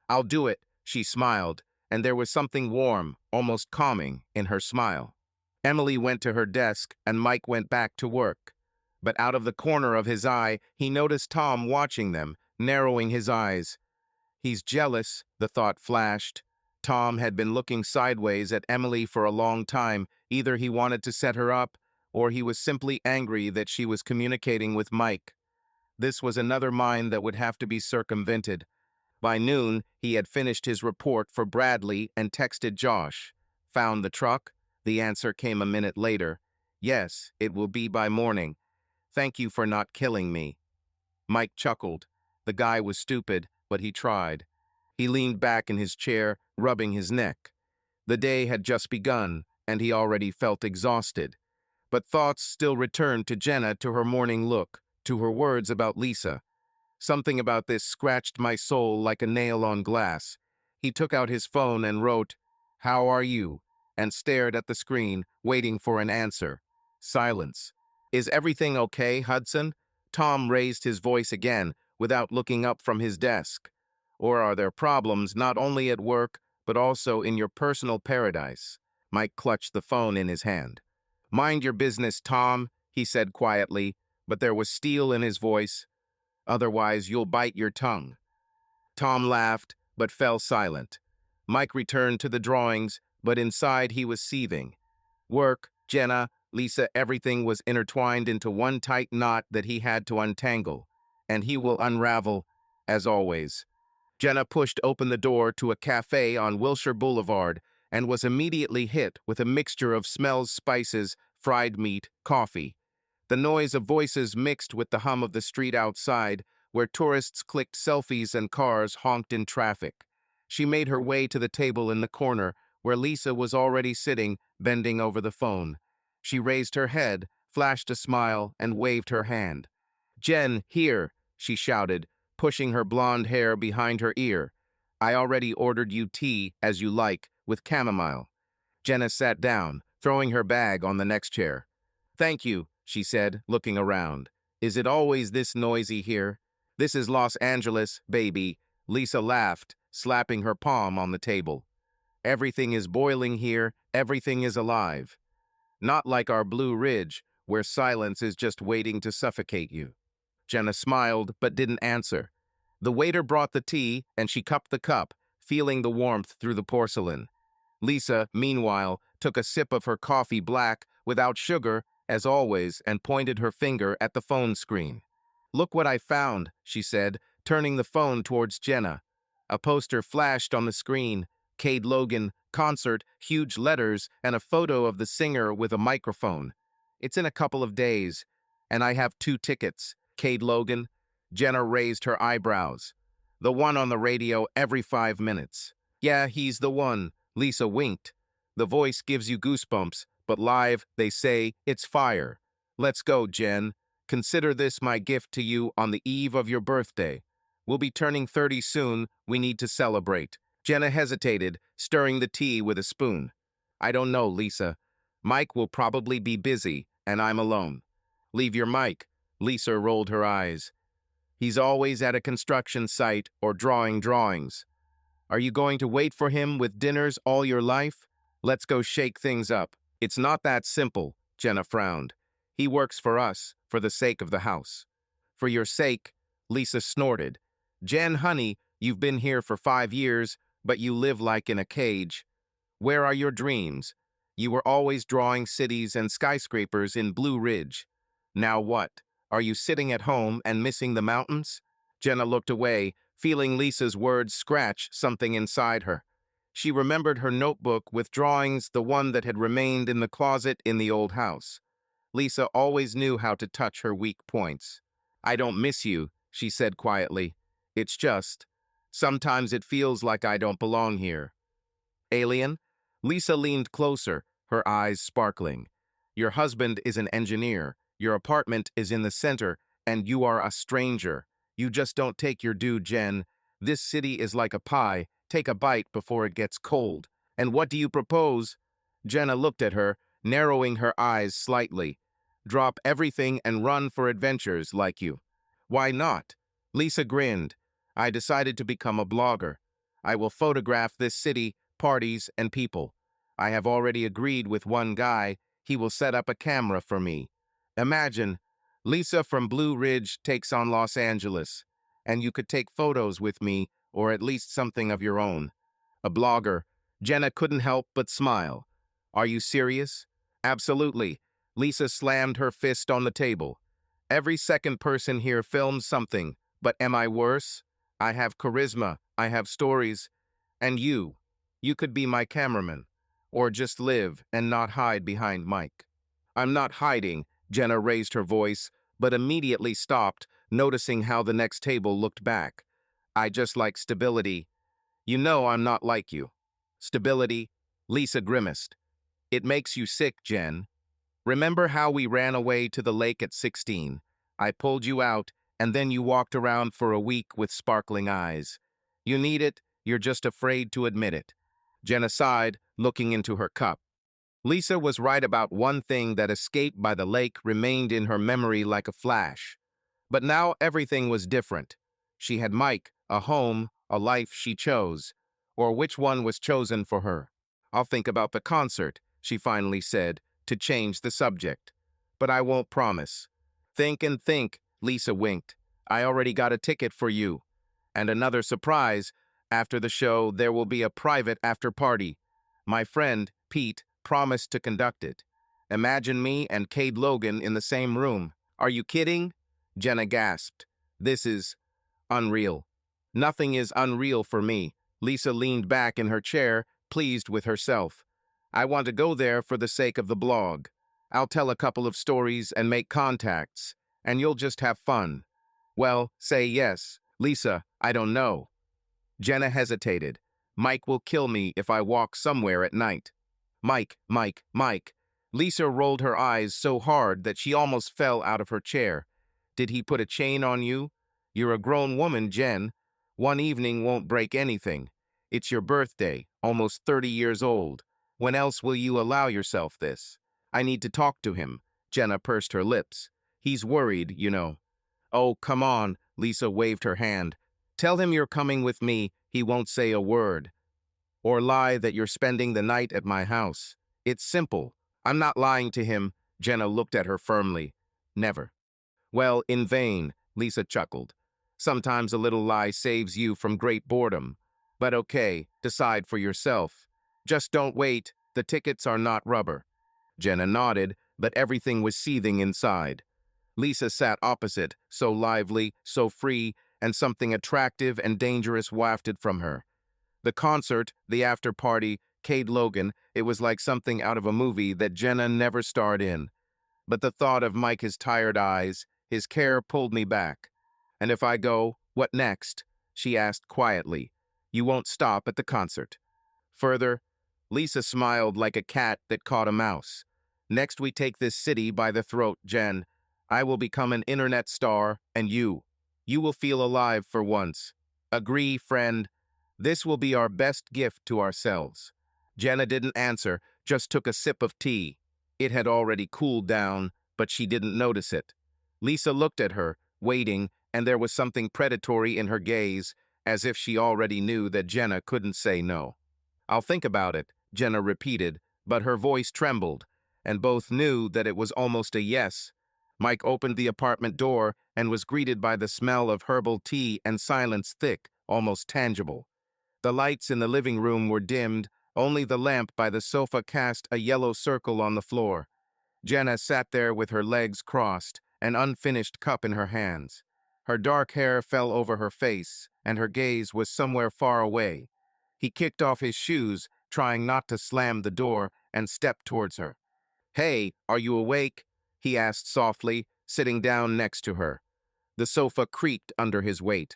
I'll do it, she smiled, and there was something warm, almost calming, in her smile. Emily went to her desk and Mike went back to work. But out of the corner of his eye, he noticed Tom watching them, narrowing his eyes. He's jealous, the thought flashed. Tom had been looking sideways at Emily for a long time. Either he wanted to set her up, or he was simply angry that she was communicating with Mike. This was another mind that would have to be circumvented. By noon, he had finished his report for Bradley and texted Josh. Found the truck? The answer came a minute later. Yes, it will be by morning. Thank you for not killing me. Mike chuckled. The guy was stupid, but he tried. He leaned back in his chair, rubbing his neck. The day had just begun, and he already felt exhausted. But thoughts still returned to Jenna, to her morning look, to her words about Lisa. Something about this scratched my soul like a nail on glass. He took out his phone and wrote, "How are you?" and stared at the screen, waiting for an answer. Silence. Is everything okay, Hudson? Tom raised his voice again, without looking up from his desk. Or are there problems not only at work, but also in your personal paradise? Mike clutched the phone in his hand. Mind your business, Tom, he said quietly, but there was steel in his voice. Otherwise, you'll bite your tongue. Tom laughed, but fell silent. Mike returned to the drawings, but inside he was seething. Work, Jenna, Lisa, everything was intertwined into one tight knot that he had to untangle, and he will unravel, as always. Jenna pushed open the door to a café on Wilshire Boulevard and was immediately hit with a mixture of smells, spices, fried meat, coffee. The noise of voices mixed with the hum of the street outside, where tourists clicked selfies and cars honked in traffic. She made her way to the table in the corner, where Lisa was already sitting, bending over the phone. She raised her head, flashed a smile, and waved her hand. "Jen, here," she shouted, pushing her blonde hair behind her ear. "I already ordered you tea, as you like, with chamomile." Jenna sat down, throwing her bag on the next chair. "Thank you," she said, looking around. "Is it always this noisy here?" "This is Los Angeles, baby." Lisa laughed, slapping her palm on the table. "Everything is boiling here, everything is alive. Not like our Blue Ridge, where silence is just waiting to suffocate you." Jenna smiled, but didn't answer. The waiter brought the tea, and she cupped the cup, feeling the warmth through the porcelain. Lisa, meanwhile, took a sip of her coffee black, without sugar, as always, and pointed her finger at the phone screen. "Look what I found," she said, turning the phone towards Jenna. A poster flashed on the screen. Cade Logan, concert, huge letters, and a photo of the singer with a microphone. "It's in a couple of days, and I have 2 tickets. Cade Logan." Jenna raised her eyebrows. "The one on the radio every 5 minutes." "Yeah, he's the one." Lisa winked. "The voice gives you goosebumps, but live, they say, it's fire. Let's go, Jen. Consider this my gift to you on the eve of your birthday. We'll be turning 30 soon. We need to celebrate." Jenna hesitated, stirring the tea with a spoon. "I don't know, Lisa. Mike will probably be busy, and I'm alone." "Leave your Mike." Lisa rolled her eyes. "He's always at a construction site or drawing drawings. Are you going to wait for him with dinners all your life? Let's go shake things up." "It's not that simple," Jenna frowned. "He works for us, for the sake of the house." "For your sake," Lisa snorted. "Jen, honey, you've been here for 5 years, but you live like in a cage. Where are your dreams? You were always drawing cities and skyscrapers in Blue Ridge. Now what? Are you sitting at home and missing the mountains?" Jenna looked away, feeling Lisa's words scratch something inside her. She remembered her notebook with drawings, the one that had remained in the closet in the old house. Lisa always knew how to touch her weak points. "I don't miss you," she said quietly. "It's just, sometimes it feels like I don't belong here." "Alien?" Lisa leaned closer, her eyes sparkling. "Your husband is an engineer, your apartment is in the center, and you are a stranger. You just don't take your due, Jen. This city is like a pie. Take a bite before it gets cold. And what do you propose?" Jenna looked at her, narrowing her eyes slightly. "Drop everything and run for adventures like you." "Why not?" Lisa grinned. "I decided to become a blogger. I will photograph this city, parties, and people. I have already agreed with one guy. he will set up a camera for me. Imagine, Lisa from Blue Ridge takes on Los Angeles, and you could take photos with me, or at least something of your own. A blogger. Jenna couldn't help but smile. Are you serious? Absolutely. Lisa slammed her fist on the table. Every second person here films something, but am I worse? I have charisma, I have stories, and you could be my cameraman, or just live and not hide behind Mike. I'm not hiding, Jenna raised her voice, but immediately stopped, noticing how the next table looked back. I just like stability. You know I'm not like you. Stability, Lisa grimaced. It makes you sick, Jen. Remember how we ran away to the lake at 16? I pulled you out, and then you walked around for a week with sparkling eyes. You need it, you're just afraid to admit it. Jenna sighed, looking into her cup. Lisa was right about one thing: that escape by the lake remained in her memory like a flash. But now everything was different. She had Mike, a home, a life she chose. Or which one was chosen for her? I'll think about the concert, she finally said, to change the subject. But I won't promise. Think and think, Lisa winked. I already got a ticket for you. And another surprise, after the show there will be a private after-party. My friend, Pete, promised to conduct it. Imagine me and Cade Logan in the same room. Are you kidding? Jenna gasped. This is unreal. Nothing is unreal for me. Lisa leaned back in her chair, pleased with herself. I want to go there for the sake of the blog. I'll tell a couple of stories and make contacts, and you'll just have fun. Well, say yes. Lisa, I don't know. Jenna hesitated. Mike will kill me if I walk somewhere at night. Mike, Mike, Mike. Lisa rolled her eyes so hard that she almost fell out of her chair. Did he put a chain on you? You're a grown woman, Jen. One evening won't break anything. It's your birthday, almost 30 years old. When else will you allow yourself this? I need to talk to him. Jenna pursed her lips. He's worried, you know. Oh, come on, Lisa waved her hand. Tell him you're coming with me. He won't say a word. Or lie that you're spending the night at my house. It's simple. I'm not lying to him. Jenna looked at her firmly. Never. Well, in vain, Lisa chuckled. Sometimes a little lie saves you from great boredom. But okay, decide for yourself. Just don't wait. The tickets are not rubber. Jenna nodded, but everything was seething inside. Lisa sat opposite, so lively, so free, and something attractive and dangerous wafted from her. The concert, the after-party, Cade Logan, it was like something out of a movie that Jenna never starred in. But the thought of Mike's tired eyes, his care pulled me back. And if I go, what next? She asked quietly. You won't stop at the concert. Further, Lisa smiled like a cat that caught a mouse. Next we take this city by the throat, Jen. I will become an internet star, and you will feel alive for once. Agree, friend. This will be our best gift to ourselves. Jenna didn't answer, just took a sip of tea. It had already cooled down, but she didn't notice it. Lisa looked at her, waiting, and there was something predatory in her gaze, as if she already knew that Jenna couldn't say no. I'll think about it, Jenna repeated, but her voice trembled, and both knew that it was almost a yes. Mike opened the apartment door and was greeted by the smell of herbal tea and silence thick, almost tangible. The lights in the living room were dimmed, only the lamp by the sofa cast a yellow circle on the floor. Jenna sat there with her legs crossed, an unfinished cup in her hands. Her dark hair fell over her face, and her gaze was somewhere far away. He kicked off his shoes, trying not to slam the door, and stepped towards her. Hey, are you awake? He asked softly, sitting down next to her. The sofa creaked under his weight.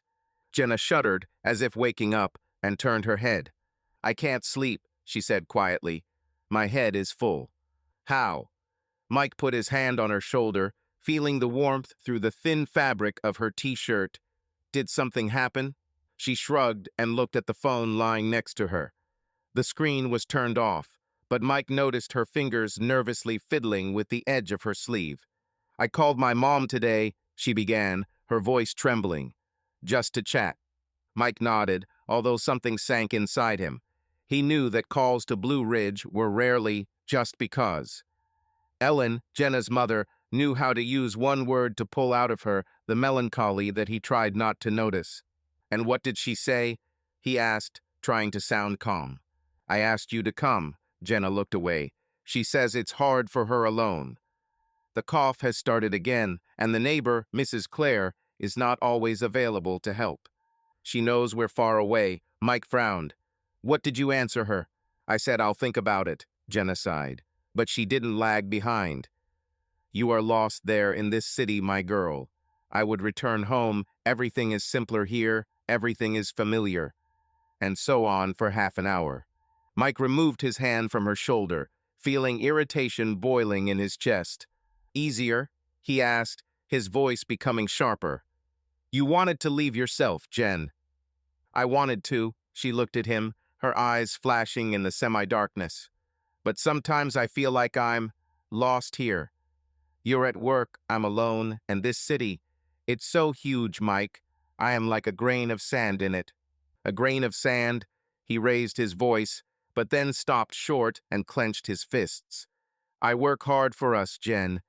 Jenna shuddered, as if waking up, and turned her head. I can't sleep, she said quietly. My head is full. How? Mike put his hand on her shoulder, feeling the warmth through the thin fabric of her t-shirt. Did something happen? She shrugged and looked at the phone lying next to her. The screen was turned off, but Mike noticed her fingers nervously fiddling with the edge of her sleeve. I called my mom today, she began, her voice trembling. Just to chat. Mike nodded, although something sank inside him. He knew that calls to Blue Ridge were rarely just because. Ellen, Jenna's mother, knew how to use one word to pull out of her the melancholy that he tried not to notice. "And what did she say?" he asked, trying to sound calm. "I asked you to come." Jenna looked away. "She says it's hard for her alone." The cough has started again, and the neighbor, Mrs. Clare, is not always available to help. She knows we're far away. Mike frowned. "What did you answer her?" "I said I'll think about it," Jenna sighed. But she didn't lag behind. "You are lost there in this city, my girl. I would return home. Everything is simpler here. Everything is familiar." And so on for half an hour. Mike removed his hand from her shoulder, feeling irritation boiling in his chest. "Easier?" he asked, his voice becoming sharper. "You wanted to leave yourself, Jen." "I wanted to." She looked at him, her eyes flashing in the semi-darkness. "But sometimes I feel like I'm lost here. You're at work, I'm alone, and this city, it's so huge, Mike. I am like a grain of sand in it." "A grain of sand?" He raised his voice, but then stopped short and clenched his fists. "I work hard for us, Jen,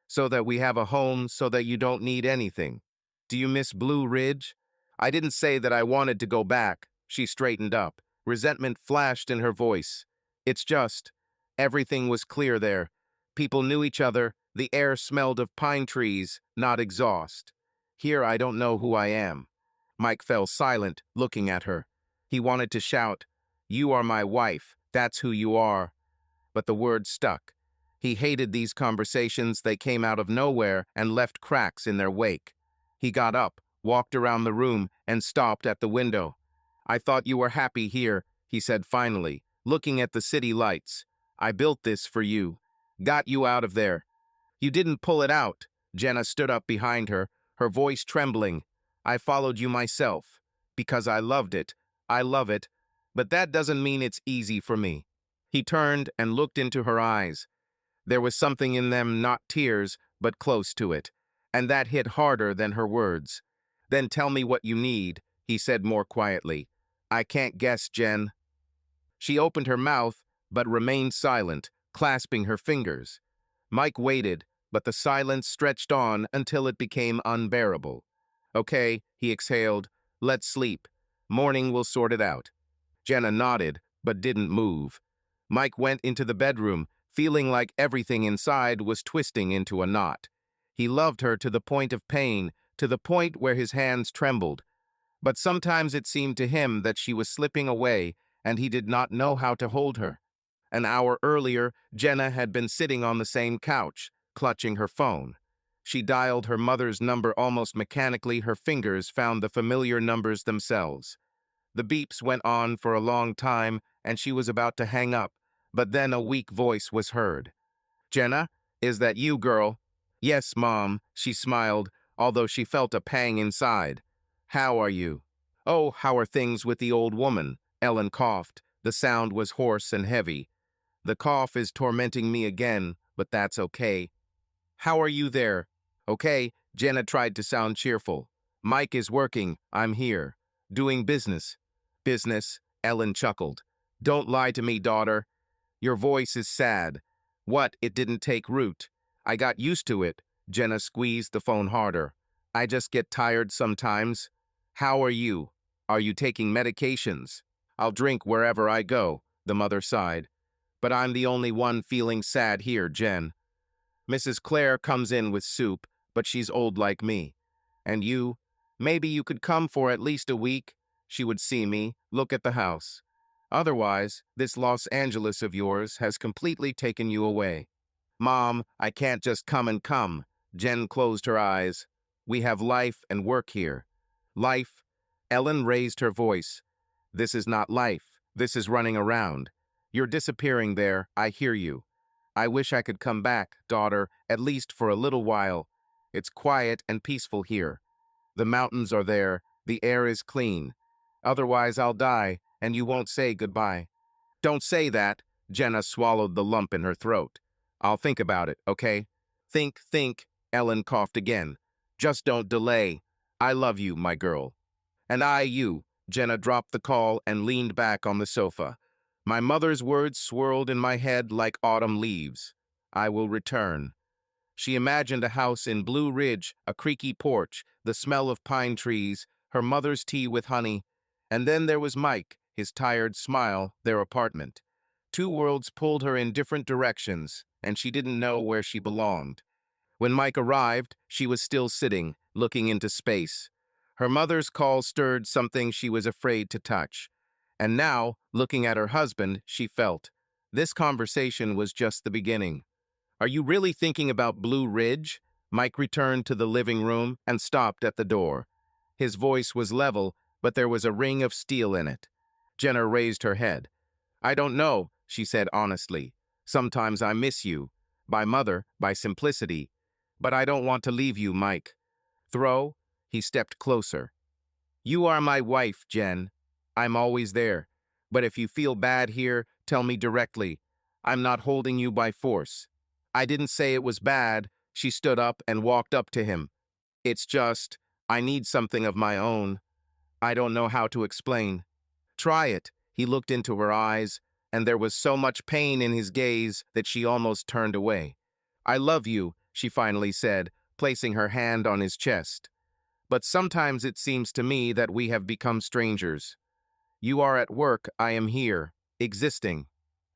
so that we have a home, so that you don't need anything. Do you miss Blue Ridge?" "I didn't say that I wanted to go back." She straightened up. Resentment flashed in her voice. "It's just, everything was clear there. People knew each other. The air smelled of pine trees, not exhaust. Here I don't know who I am." Mike fell silent, looking at her. He wanted to shout, "You are my wife. That's who you are." But the words stuck. He hated these conversations. They came out of nowhere and left cracks in their wake. He got up, walked around the room, and stopped at the window. "I thought you were happy here," he said finally, looking at the city lights. "I built this for you. Got you out of there." "You didn't pull it out." Jenna stood up behind her, her voice trembling. "I followed you myself. Because I loved it. I love it. But that doesn't mean it's easy for me." He turned and looked into her eyes. There was something in them, not tears, but close to it. And that hit harder than her words. "Then tell me what you need," he said more quietly. "I can't guess, Jen." She opened her mouth, but remained silent, clasping her fingers. Mike waited, but the silence stretched on until it became unbearable. "Okay," he exhaled. "Let's sleep. Morning will sort it out." Jenna nodded, but didn't move. Mike went into the bedroom, feeling like everything inside was twisting into a knot. He loved her to the point of pain, to the point where his hands trembled. But sometimes it seemed to him that she was slipping away, and he did not know how to hold her. An hour earlier, Jenna had been sitting on the same couch, clutching her phone. She dialed her mother's number almost mechanically. Her fingers found the familiar numbers themselves. The beeps went on for a long time, and she was about to hang up, but then a weak voice was heard. "Jenna, is that you, girl?" "Yes, Mom," she smiled, although she felt a pang inside. "How are you?" "Oh, how are things with the old woman?" Ellen coughed. The sound was hoarse and heavy. "The cough is tormenting me again, but that's okay." "How are you there?" "Okay," Jenna tried to sound cheerful. "Mike is working. I'm here. Doing business." "Business?" Ellen chuckled. "Don't lie to me, daughter. Your voice is sad. What, it didn't take root?" "I got used to it." Jenna squeezed the phone harder. "I just get tired sometimes." "How are you? Are you taking medications?" "I'll drink wherever I go," the mother sighed. "But I'm the only one feeling sad here, Jen. Mrs. Clare comes in with soup, but she's old like me. And you? Maybe you could come for at least a week. She would see me, look at the house. Otherwise, this Los Angeles of yours has completely taken you away." "Mom, I can't just come and come." Jen closed her eyes. "We have life and work here." "Life?" Ellen raised her voice. "This is not life. This is running around. You're disappearing there. I hear you. I wish I could come back, daughter, at least for a little while. It's quiet and peaceful here. The mountains are there. The air is clean. Otherwise, I'll die, and you won't say goodbye." "Don't say that." Jenna swallowed the lump in her throat. "I'll think about it, okay?" Think. Ellen coughed again. "Just don't delay. I love you, my girl." "And I you." Jenna dropped the call and leaned back on the sofa. "My mother's words swirled in my head like autumn leaves. I will return. She imagined a house in Blue Ridge, a creaky porch, the smell of pine trees, her mother's tea with honey, and then there was Mike, his tired smile, their apartment. Two worlds pulled her in different directions, and she didn't know where she belonged. When Mike arrived, she was still sitting, looking into space. Her mother's call stirred something she was afraid to touch. And now, looking at her husband, she felt. This conversation was just the beginning. Are you really thinking about Blue Ridge? Mike returned to the living room and stopped at the door. His voice was level, but there was a ring of steel in it. Jenna raised her head. I don't know, she said honestly. Sometimes I miss you. By mother, by simplicity. But I don't want to leave you, Mike. Throw? He stepped closer. You are my wife, Jen. I'm always there. But if you feel bad here, tell me directly. I'm not holding you by force. I didn't say it was bad. She stood up and walked up to him. It's just, I need something of my own. I don't know how to explain. Try it. He looked into her eyes, and there was so much pain in his gaze that she almost turned away. I love you, she finally said, placing her hand on his chest. But sometimes it seems to me that we have become strangers. You are at work, I am here, existing.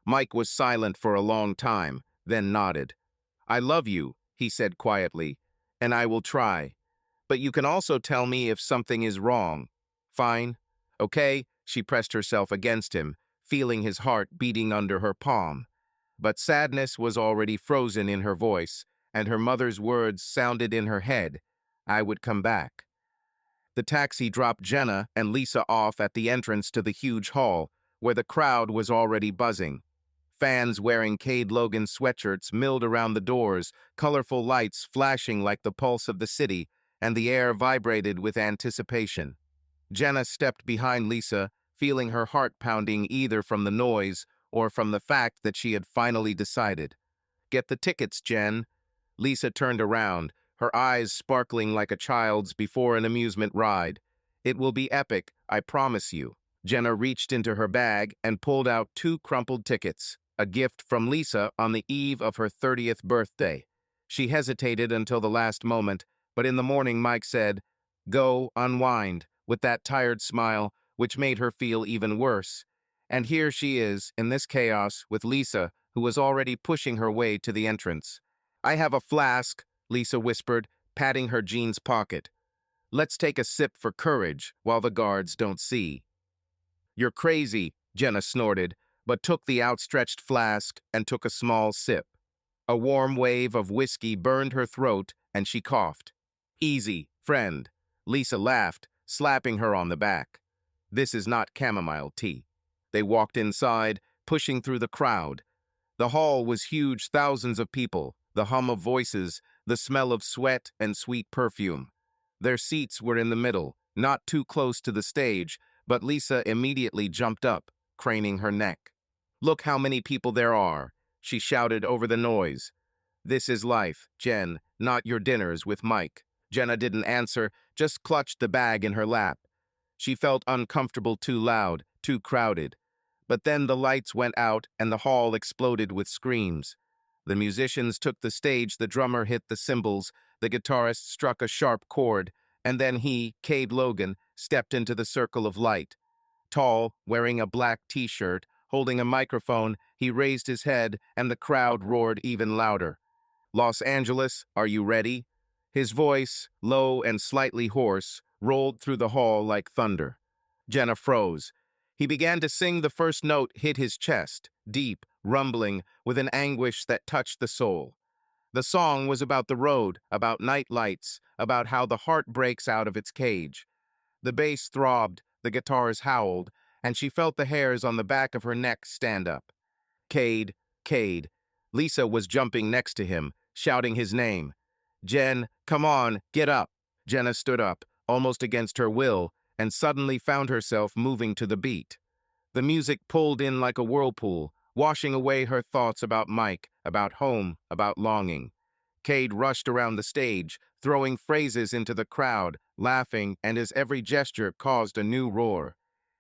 Mike was silent for a long time, then nodded. I love you, he said quietly, and I will try. But you can also tell me if something is wrong. Fine. Okay, she pressed herself against him, feeling his heart beating under her palm. But sadness was already frozen in her voice, and her mother's words sounded in her head. I would come back. The taxi dropped Jenna and Lisa off at the entrance to the huge hall, where the crowd was already buzzing. Fans wearing Cade Logan sweatshirts milled around the doors, colorful lights flashing like the pulse of the city, and the air vibrated with anticipation. Jenna stepped behind Lisa, feeling her heart pounding either from the noise or from the fact that she had finally decided. Get the tickets, Jen. Lisa turned around, her eyes sparkling like a child's before an amusement ride. It will be epic, I promise you. Jenna reached into her bag and pulled out 2 crumpled tickets, a gift from Lisa on the eve of her 30th birthday. She hesitated until the last moment, but in the morning Mike said, Go, unwind, with that tired smile, which made her feel even worse. And here she is, in this chaos, with Lisa, who was already pushing her way to the entrance. I have a flask, Lisa whispered, patting her jeans pocket. Let's take a sip for courage while the guards don't see. You're crazy, Jenna snorted, but took the outstretched flask and took a small sip. A warm wave of whiskey burned her throat and she coughed. Easy, friend. Lisa laughed, slapping her on the back. This is not chamomile tea. They walked inside, pushing through the crowd. The hall was huge, thousands of people, the hum of voices, the smell of sweat and sweet perfume. Their seats were in the middle, not too close to the stage, but Lisa immediately jumped up, craning her neck. Look how many people there are, she shouted over the noise. This is life, Jen, not your dinners with Mike. Jenna didn't answer, just clutched the bag in her lap. She felt uncomfortable, too loud, too crowded. But then the lights went out and the hall exploded with screams. The musicians took the stage, the drummer hit the cymbals, the guitarist struck a sharp chord, and then he, Cade Logan, stepped into the circle of light. Tall, wearing a black t-shirt, holding a microphone, he raised his head and the crowd roared even louder. Los Angeles, are you ready? His voice, low and slightly hoarse, rolled through the hall like thunder. Jenna froze. He began to sing. The first note hit his chest, deep, rumbling, with an anguish that touched the soul. The song was about the road, about night lights, about how the heart breaks out of its cage. The bass throbbed, the guitars howled, and she felt the hairs on the back of her neck stand up. Cade, Cade. Lisa was jumping next to him, shouting his name. Jen, come on, get up. Jenna stood up, almost against her will, and suddenly found herself moving to the beat. The music pulled in like a whirlpool, washing away her thoughts about Mike, about home, about longing. Cade rushed around the stage, throwing phrases into the crowd, laughing, and his every gesture caused a new roar.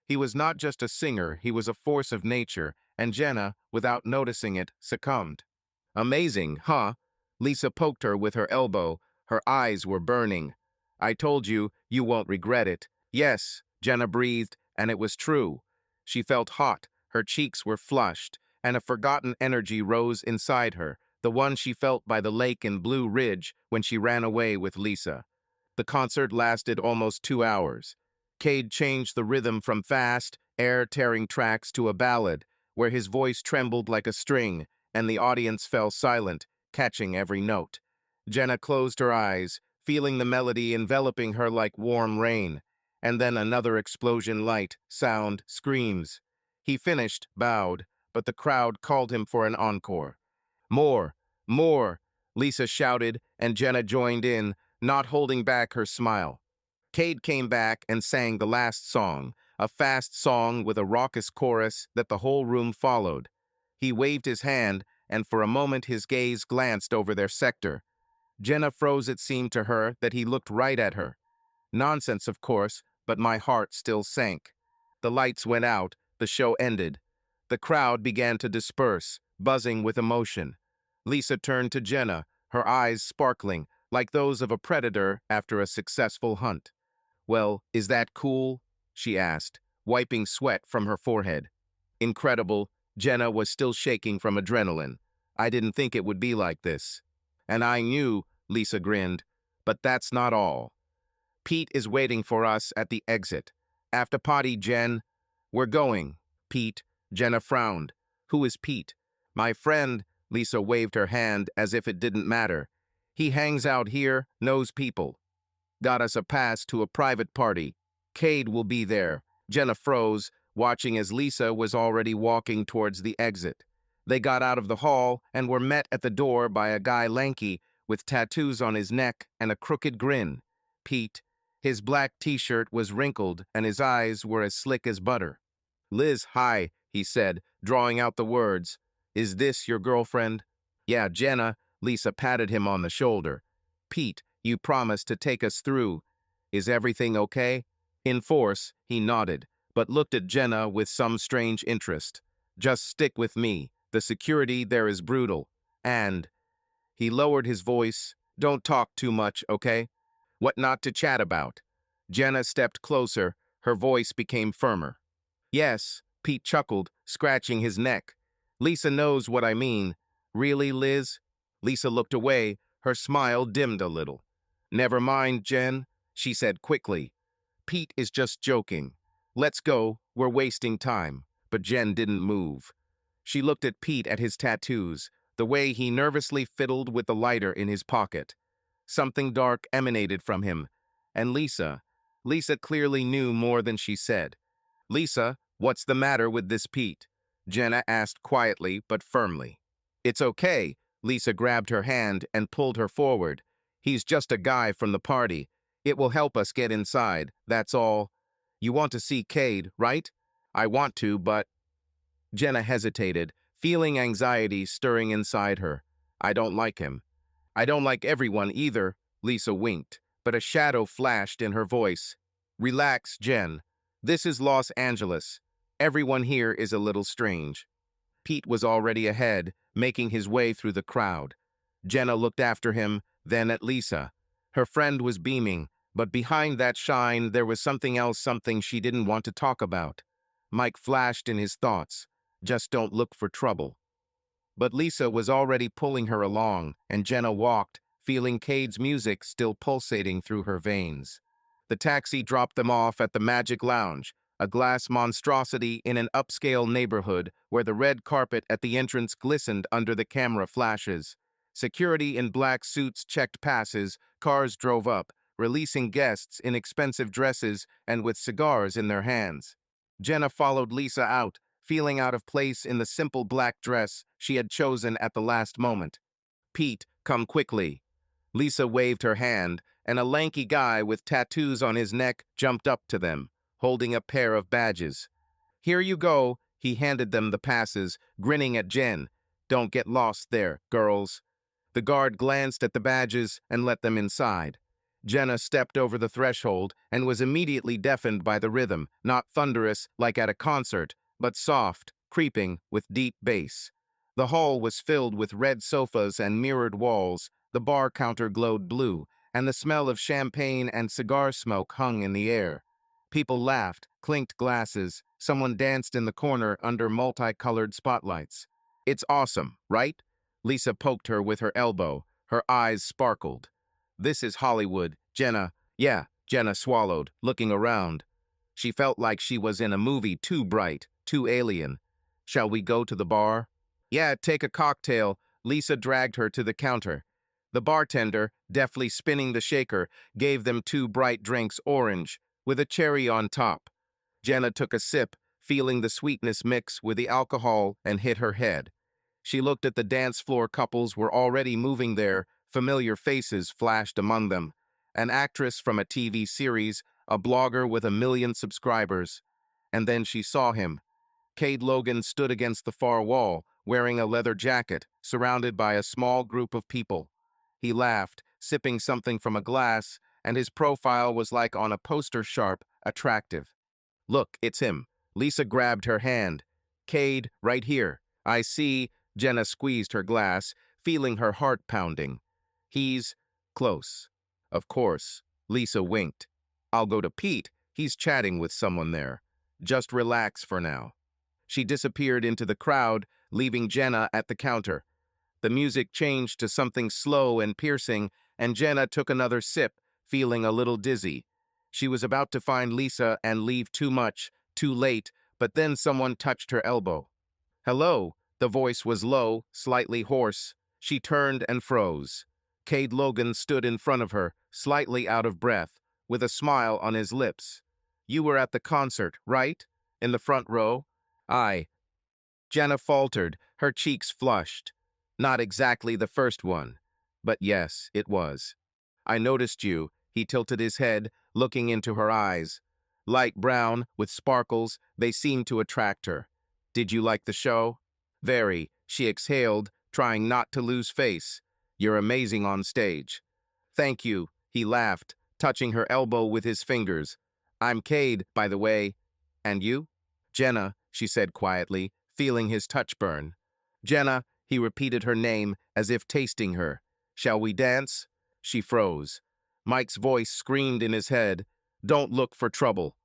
He was not just a singer, he was a force of nature, and Jenna, without noticing it, succumbed. Amazing, huh? Lisa poked her with her elbow. Her eyes were burning. I told you, you won't regret it. Yes, Jenna breathed, and it was true. She felt hot, her cheeks were flushed, and a forgotten energy rose inside her, the one she felt by the lake in Blue Ridge when she ran away with Lisa. The concert lasted almost 2 hours. Cade changed the rhythm from fast, air-tearing tracks to a ballad, where his voice trembled like a string, and the audience fell silent, catching every note. Jenna closed her eyes, feeling the melody enveloping her like warm rain, and then another explosion, light, sound, screams. He finished, bowed, but the crowd called him for an encore. More, more, Lisa shouted, and Jenna joined in, not holding back her smile. Cade came back and sang the last song, a fast song with a raucous chorus that the whole room followed. He waved his hand, and for a moment his gaze glanced over their sector. Jenna froze. It seemed to her that he looked right at her. Nonsense, of course, but my heart still sank. The lights went out, the show ended. The crowd began to disperse, buzzing with emotion. Lisa turned to Jenna, her eyes sparkling, like those of a predator after a successful hunt. Well, is that cool? She asked, wiping sweat from her forehead. Incredible, Jenna was still shaking from adrenaline. I didn't think it would be like this. And I knew, Lisa grinned, but that's not all. Pete is waiting for us at the exit. After party, Jen. We're going. Pete. Jenna frowned. Who is Pete? My friend. Lisa waved her hand as if it didn't matter. He hangs out here, knows people. Got us a pass to a private party. Cade will be there. Jenna froze, watching as Lisa was already walking towards the exit. They got out of the hall and were met at the door by a guy lanky, with tattoos on his neck and a crooked grin. Pete. His black t-shirt was wrinkled and his eyes were as slick as butter. Liz, hi, he said, drawing out the words. Is this your girlfriend? Yeah, Jenna. Lisa patted him on the shoulder. Pete, you promised to take us through. Is everything okay? In force, he nodded, but looked at Jenna with some strange interest. Just stick with me. The security there is brutal. And he lowered his voice. Don't talk too much, okay? What not to chat about? Jenna stepped closer. Her voice became firmer. Yes, Pete chuckled, scratching his neck. Lisa knows what I mean. Really, Liz? Lisa looked away. Her smile dimmed a little. Never mind, Jen, she said quickly. Pete is just joking. Let's go, we're wasting time. But Jen didn't move. She looked at Pete, at his tattoos, the way he nervously fiddled with the lighter in his pocket. Something dark emanated from him. And Lisa clearly knew more than she said. Lisa, what's the matter with this Pete? Jenna asked quietly but firmly. It's okay. Lisa grabbed her hand and pulled her forward. He's just a guy from the party. It will help us get inside, that's all. You want to see Cade, right? I want to, but... Jenna hesitated, feeling anxiety stirring inside her. I don't like him. I don't like everyone either, Lisa winked, but a shadow flashed in her voice. Relax, Jen. This is Los Angeles. Everyone here is a little strange. Pete was already ahead, making his way through the crowd. Jenna looked after him, then at Lisa. Her friend was beaming, but behind that shine there was something else, something she didn't want to talk about. Mike flashed in his thoughts. Just don't look for trouble. But Lisa was already pulling her along, and Jenna walked, feeling Cade's music still pulsating through her veins. The taxi dropped them off at the Magic Lounge, a glass monstrosity in an upscale neighborhood where the red carpet at the entrance glistened under the camera flashes. Security in black suits checked passes, cars drove up, releasing guests in expensive dresses and with cigars in their hands. Jenna followed Lisa out, feeling out of place in the simple black dress she had chosen at the last moment. Pete, come quickly. Lisa waved her hand, and a lanky guy with tattoos on his neck jumped up to them, holding a pair of badges. Here you go, he handed them the passes, grinning at Jen. Don't get lost there, girls. The guard glanced at the badges and let them inside. Jenna stepped over the threshold and was immediately deafened by the rhythm, not thunderous like at a concert, but soft, creeping with deep bass. The hall was filled with red sofas and mirrored walls, the bar counter glowed blue, and the smell of champagne and cigar smoke hung in the air. People laughed, clinked glasses, someone danced in the corner under multicolored spotlights. "It's awesome, right?" Lisa poked her with her elbow. Her eyes sparkled. "This is Hollywood, Jenna." "Yeah," Jenna swallowed, looking around. She felt like she was in a movie too bright, too alien. "Shall we go to the bar?" "Yeah, take a cocktail." Lisa dragged her to the counter. The bartender, deftly spinning the shaker, gave them two bright drinks, orange, with a cherry on top. Jenna took a sip, feeling the sweetness mix with the alcohol, and hit her head. She looked at the dance floor couples were already moving there, familiar faces flashed among them. An actress from a TV series, a blogger with 1 million subscribers. And then she saw him. Cade Logan stood against the far wall, wearing a leather jacket, surrounded by a small group of people. He laughed, sipping something from a glass, and his profile was like on a poster, sharp, attractive. "Look, it's him." Lisa grabbed her hand. "Cade, right here." "I see." Jenna squeezed her glass, feeling her heart pounding. "He's close." "Of course." Lisa winked. "I'll go to Pete. He's chatting with someone there. Just relax for now." She disappeared into the crowd, leaving Jenna at the counter. The music changed to something slow and piercing, and Jenna took another sip, feeling a little dizzy. She was about to find Lisa and leave too late, but then someone touched her elbow. "Hello." The voice was low, slightly hoarse. She turned and froze. Cade Logan stood in front of her, slightly out of breath, with a smile on his lips. "You were at the concert, right? In the front row?" "Aye." Jenna faltered, her cheeks flushed. "Not exactly the first one, but yes, it was. I noticed you." He tilted his head, looking into her eyes. Light brown, with sparkles, they seemed to attract her. "Did you like the show?" "Very," she exhaled, trying not to lose face. "You're amazing on stage." "Thank you," he laughed, touching her elbow with his fingers. "I'm Cade, by the way. And you?" "Jenna," she said quietly, feeling his touch burn. "Jenna," he repeated her name as if tasting her. "Shall we dance?" She froze. Mike's voice screamed in his head, "Don't look for trouble."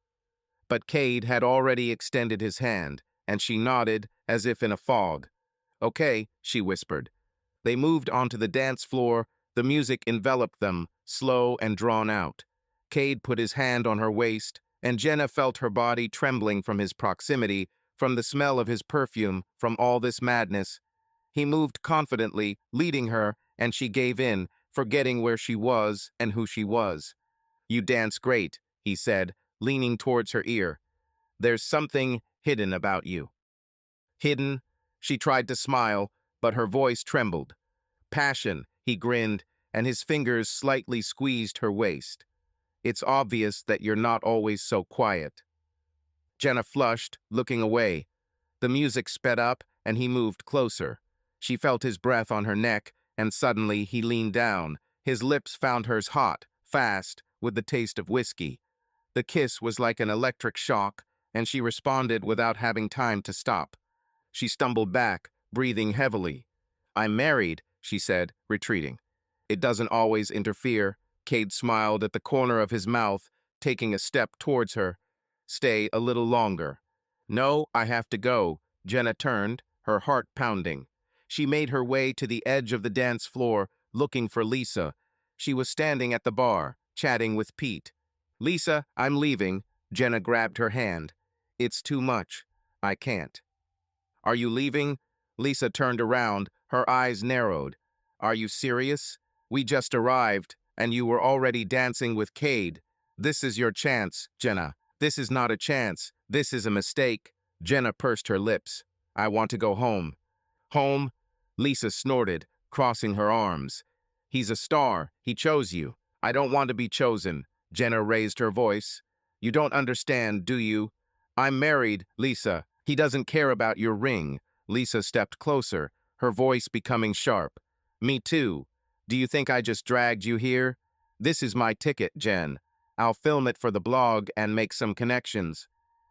But Cade had already extended his hand, and she nodded as if in a fog. "Okay," she whispered. They moved onto the dance floor. The music enveloped them, slow and drawn out. Cade put his hand on her waist, and Jenna felt her body trembling from his proximity, from the smell of his perfume, from all this madness. He moved confidently, leading her, and she gave in, forgetting where she was and who she was. "You dance great," he said, leaning towards her ear. "There's something hidden about you." "Hidden?" She tried to smile, but her voice trembled. "Passion," he grinned, and his fingers slightly squeezed her waist. "It's obvious that you're not always so quiet." Jenna flushed, looking away. The music sped up, and he moved closer. She felt his breath on her neck, and suddenly he leaned down. His lips found hers hot, fast, with the taste of whiskey. The kiss was like an electric shock, and she responded without having time to stop. She stumbled back, breathing heavily. "I'm married," she said, retreating. "It doesn't always interfere." Cade smiled at the corner of his mouth, taking a step towards her. "Stay a little longer." "No, I have to go." Jenna turned, her heart pounding. She made her way to the edge of the dance floor, looking for Lisa. She was standing at the bar, chatting with Pete. "Lisa, I'm leaving." Jenna grabbed her hand. "It's too much. I can't." "Are you leaving?" Lisa turned around, her eyes narrowed. "Are you serious? We just arrived, and you were already dancing with Cade. This is your chance, Jenna. This is not a chance. This is a mistake." Jenna pursed her lips. "I want to go home." "Home?" Lisa snorted, crossing her arms. "He's a star. He chose you." "I don't want to be chosen." Jenna raised her voice. "You don't understand, do you? I'm married, Lisa. He doesn't care about your ring." Lisa stepped closer, her voice becoming sharp. "Me too. Do you think I just dragged you here? This is my ticket, Jen. I'll film it for the blog and make some connections.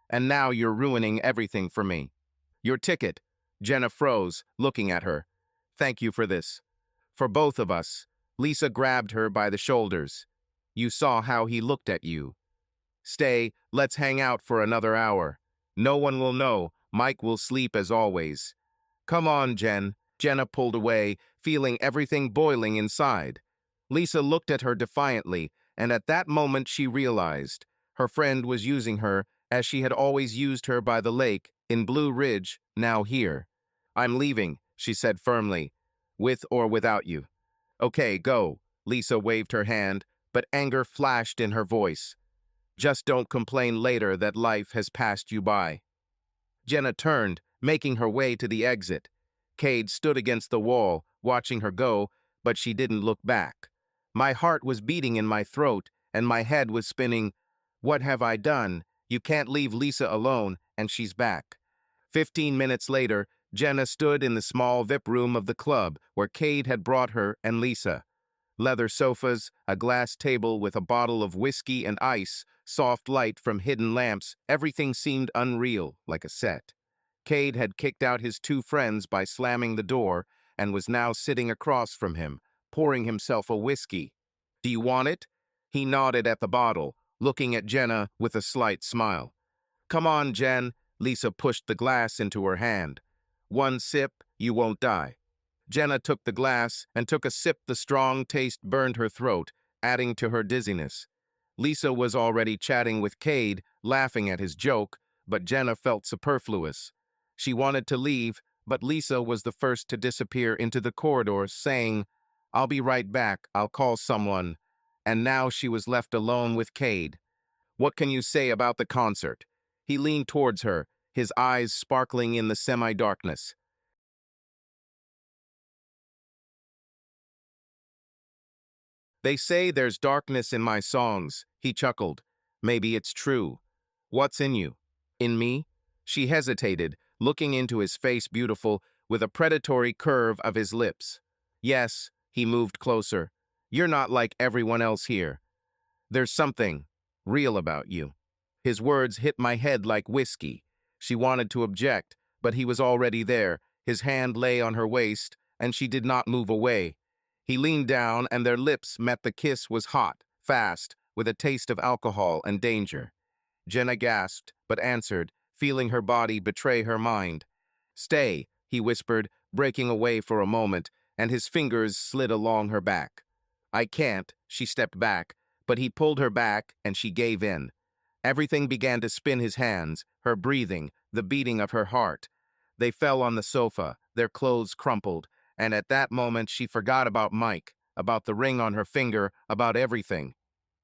And now you're ruining everything for me." "Your ticket." Jenna froze, looking at her. Thank you for this. For both of us. Lisa grabbed her by the shoulders. You saw how he looked at you. Stay, let's hang out for another hour. No one will know. Mike will sleep as always. Come on, Jen. Jenna pulled away, feeling everything boiling inside. Lisa looked at her defiantly, and at that moment she realized her friend was using her as she had always used her by the lake, in Blue Ridge, now here. I'm leaving, she said firmly, with or without you. Okay, go. Lisa waved her hand, but anger flashed in her voice. Just don't complain later that life has passed you by. Jenna turned, making her way to the exit. Cade stood against the wall, watching her go, but she didn't look back. My heart was beating in my throat, and my head was spinning. What have I done? You can't leave Lisa alone, and she's back. 15 minutes later, Jenna stood in the small VIP room of the club, where Cade had brought her and Lisa. Leather sofas, a glass table with a bottle of whiskey and ice, soft light from hidden lamps, everything seemed unreal, like a set. Cade had kicked out his two friends by slamming the door and was now sitting across from him, pouring himself a whiskey. Do you want it? He nodded at the bottle, looking at Jenna with a slight smile. Come on, Jen. Lisa pushed the glass into her hand. One sip, you won't die. Jenna took the glass and took a sip. The strong taste burned her throat, adding to her dizziness. Lisa was already chatting with Cade, laughing at his joke, but Jenna felt superfluous. She wanted to leave, but Lisa was the first to disappear into the corridor, saying, I'll be right back, I'll call someone. And now she was left alone with Cade. What can you say about the concert? He leaned towards her, his eyes sparkling in the semi-darkness. They say there's darkness in my songs, he chuckled. Maybe it's true. What's in you? In me? She hesitated, looking into his face beautiful, with a predatory curve of his lips. Yes, he moved closer. You're not like everyone else here. There's something real about you. His words hit my head like whiskey. She wanted to object, but he was already there. His hand lay on her waist, and she did not move away. He leaned down, and their lips met. The kiss was hot, fast, with a taste of alcohol and danger. Jenna gasped, but answered, feeling her body betray her mind. Stay, he whispered, breaking away for a moment, and his fingers slid along her back. I can't, she stepped back, but he pulled her back, and she gave in. Everything began to spin his hands, her breathing, the beating of her heart. They fell on the sofa, their clothes crumpled, and at that moment she forgot about Mike, about the ring on her finger, about everything.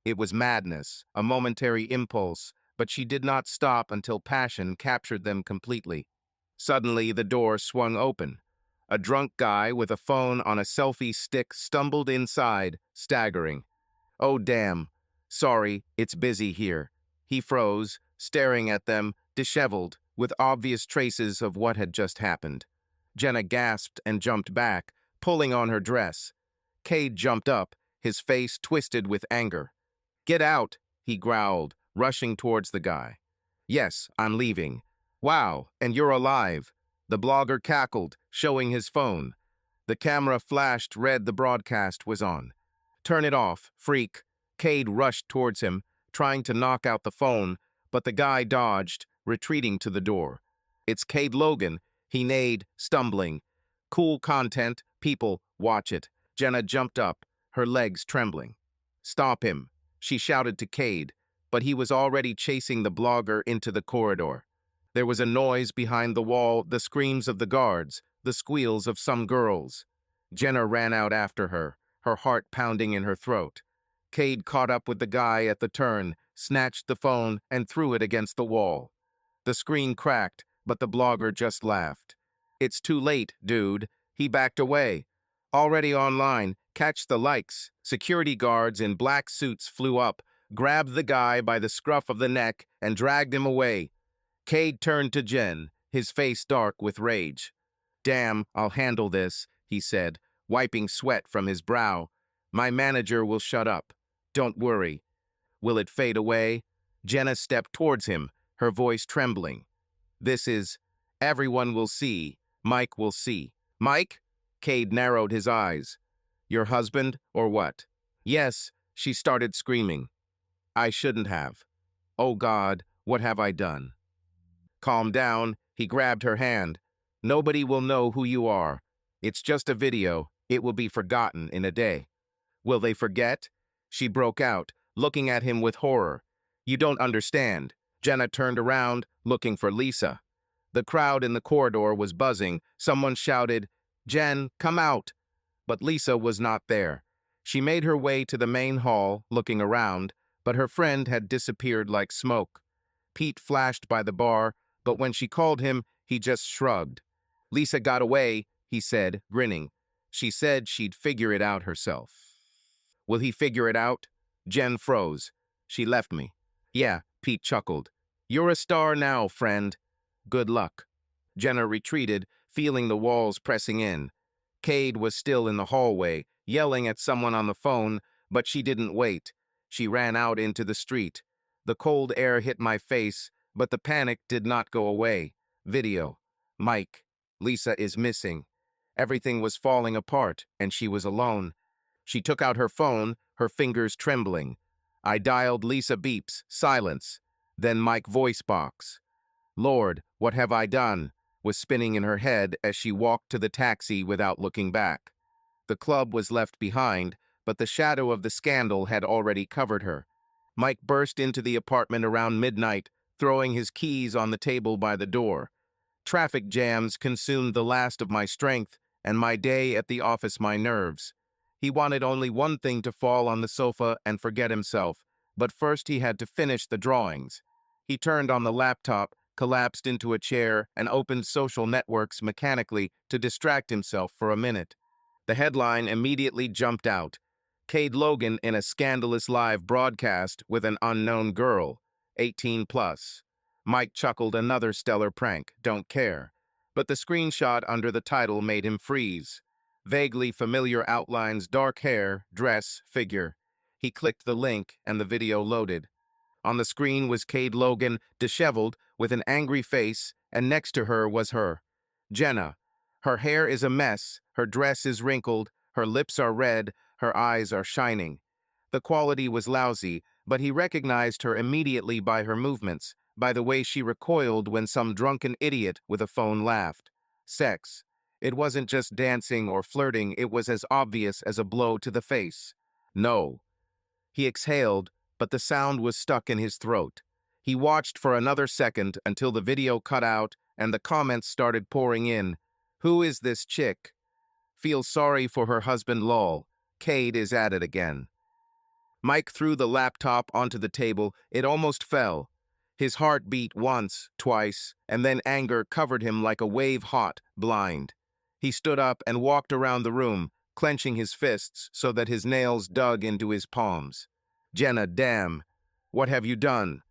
It was madness, a momentary impulse, but she did not stop until passion captured them completely. Suddenly, the door swung open. A drunk guy with a phone on a selfie stick stumbled inside, staggering. Oh, damn. Sorry, it's busy here. He froze, staring at them, disheveled, with obvious traces of what had just happened. Jenna gasped and jumped back, pulling on her dress. Cade jumped up, his face twisted with anger. Get out, he growled, rushing towards the guy. Yes, I'm leaving. Wow, and you're alive. The blogger cackled, showing his phone. The camera flashed red. The broadcast was on. Turn it off, freak. Cade rushed towards him, trying to knock out the phone, but the guy dodged, retreating to the door. It's Cade Logan, he neighed, stumbling. Cool content, people, watch it. Jenna jumped up, her legs trembling. Stop him, she shouted to Cade, but he was already chasing the blogger into the corridor. There was a noise behind the wall, the screams of the guards, the squeals of some girls. Jenna ran out after her, her heart pounding in her throat. Cade caught up with the guy at the turn, snatched the phone, and threw it against the wall. The screen cracked, but the blogger just laughed. It's too late, dude. He backed away. Already online, catch the likes. Security guards in black suits flew up, grabbed the guy by the scruff of the neck, and dragged him away. Cade turned to Jen, his face dark with rage. Damn, I'll handle this, he said, wiping sweat from his brow. My manager will shut up. Don't worry. Will it fade away? Jenna stepped towards him, her voice trembling. This is, everyone will see. Mike will see. Mike? Cade narrowed his eyes. Your husband, or what? Yes, she started screaming. I shouldn't have. Oh God, what have I done? Calm down, he grabbed her hand. Nobody will know who you are. It's just a video. It will be forgotten in a day. Will they forget? She broke out, looking at him with horror. You don't understand. Jenna turned around, looking for Lisa. The crowd in the corridor was buzzing. Someone shouted, Jen, come out. But Lisa was not there. She made her way to the main hall, looking around, but her friend had disappeared like smoke. Pete flashed by the bar, but when she called him, he just shrugged. Lisa got away, he said, grinning. She said she'd figure it out herself. Will he figure it out? Jen froze. She left me. Yeah, Pete chuckled. You're a star now, friend. Good luck. Jenna retreated, feeling the walls pressing in. Cade was still in the hallway, yelling at someone on the phone, but she didn't wait. She ran out into the street. The cold air hit my face, but the panic did not go away. Video. Mike. Lisa is missing. Everything was falling apart, and she was alone. She took out her phone, her fingers trembling. I dialed Lisa beeps, silence. Then Mike voice box. Lord, what have I done? Was spinning in her head as she walked to the taxi without looking back. The club was left behind, but the shadow of the scandal had already covered her. Mike burst into the apartment around midnight, throwing his keys on the table by the door. Traffic jams consumed the last of my strength, and my day at the office my nerves. He wanted only one thing to fall on the sofa and forget himself, but first he had to finish the drawings. He turned on the laptop, collapsed into a chair, and opened social networks mechanically to distract himself for a minute. The headline immediately jumped out. Cade Logan in a scandalous live broadcast with an unknown girl, 18 plus. Mike chuckled another stellar prank, don't care. But the screenshot under the title made him freeze. Vaguely familiar outlines, dark hair, dress, figure. He clicked the link and the video loaded. On the screen was Cade Logan, disheveled, with an angry face, and next to her was her. Jenna. Her hair is a mess, her dress is wrinkled, her lips are red, her eyes are shining. The quality was lousy, but he recognized her immediately by her movements, by the way she recoiled when some drunken idiot with a phone laughed. Sex. It wasn't just dancing or flirting, it was as obvious as a blow to the face. No. He exhaled, but the sound was stuck in his throat. He watched for another second until the video cut out and the comments started pouring in. Who is this chick? Feels sorry for her husband lol. Cade is at it again. Mike threw the laptop onto the table. It almost fell. His heart beat once, twice, and then anger covered him like a wave hot, blind. He stood up and walked around the room, clenching his fists so that his nails dug into his palms. Jenna, damn. What have you done?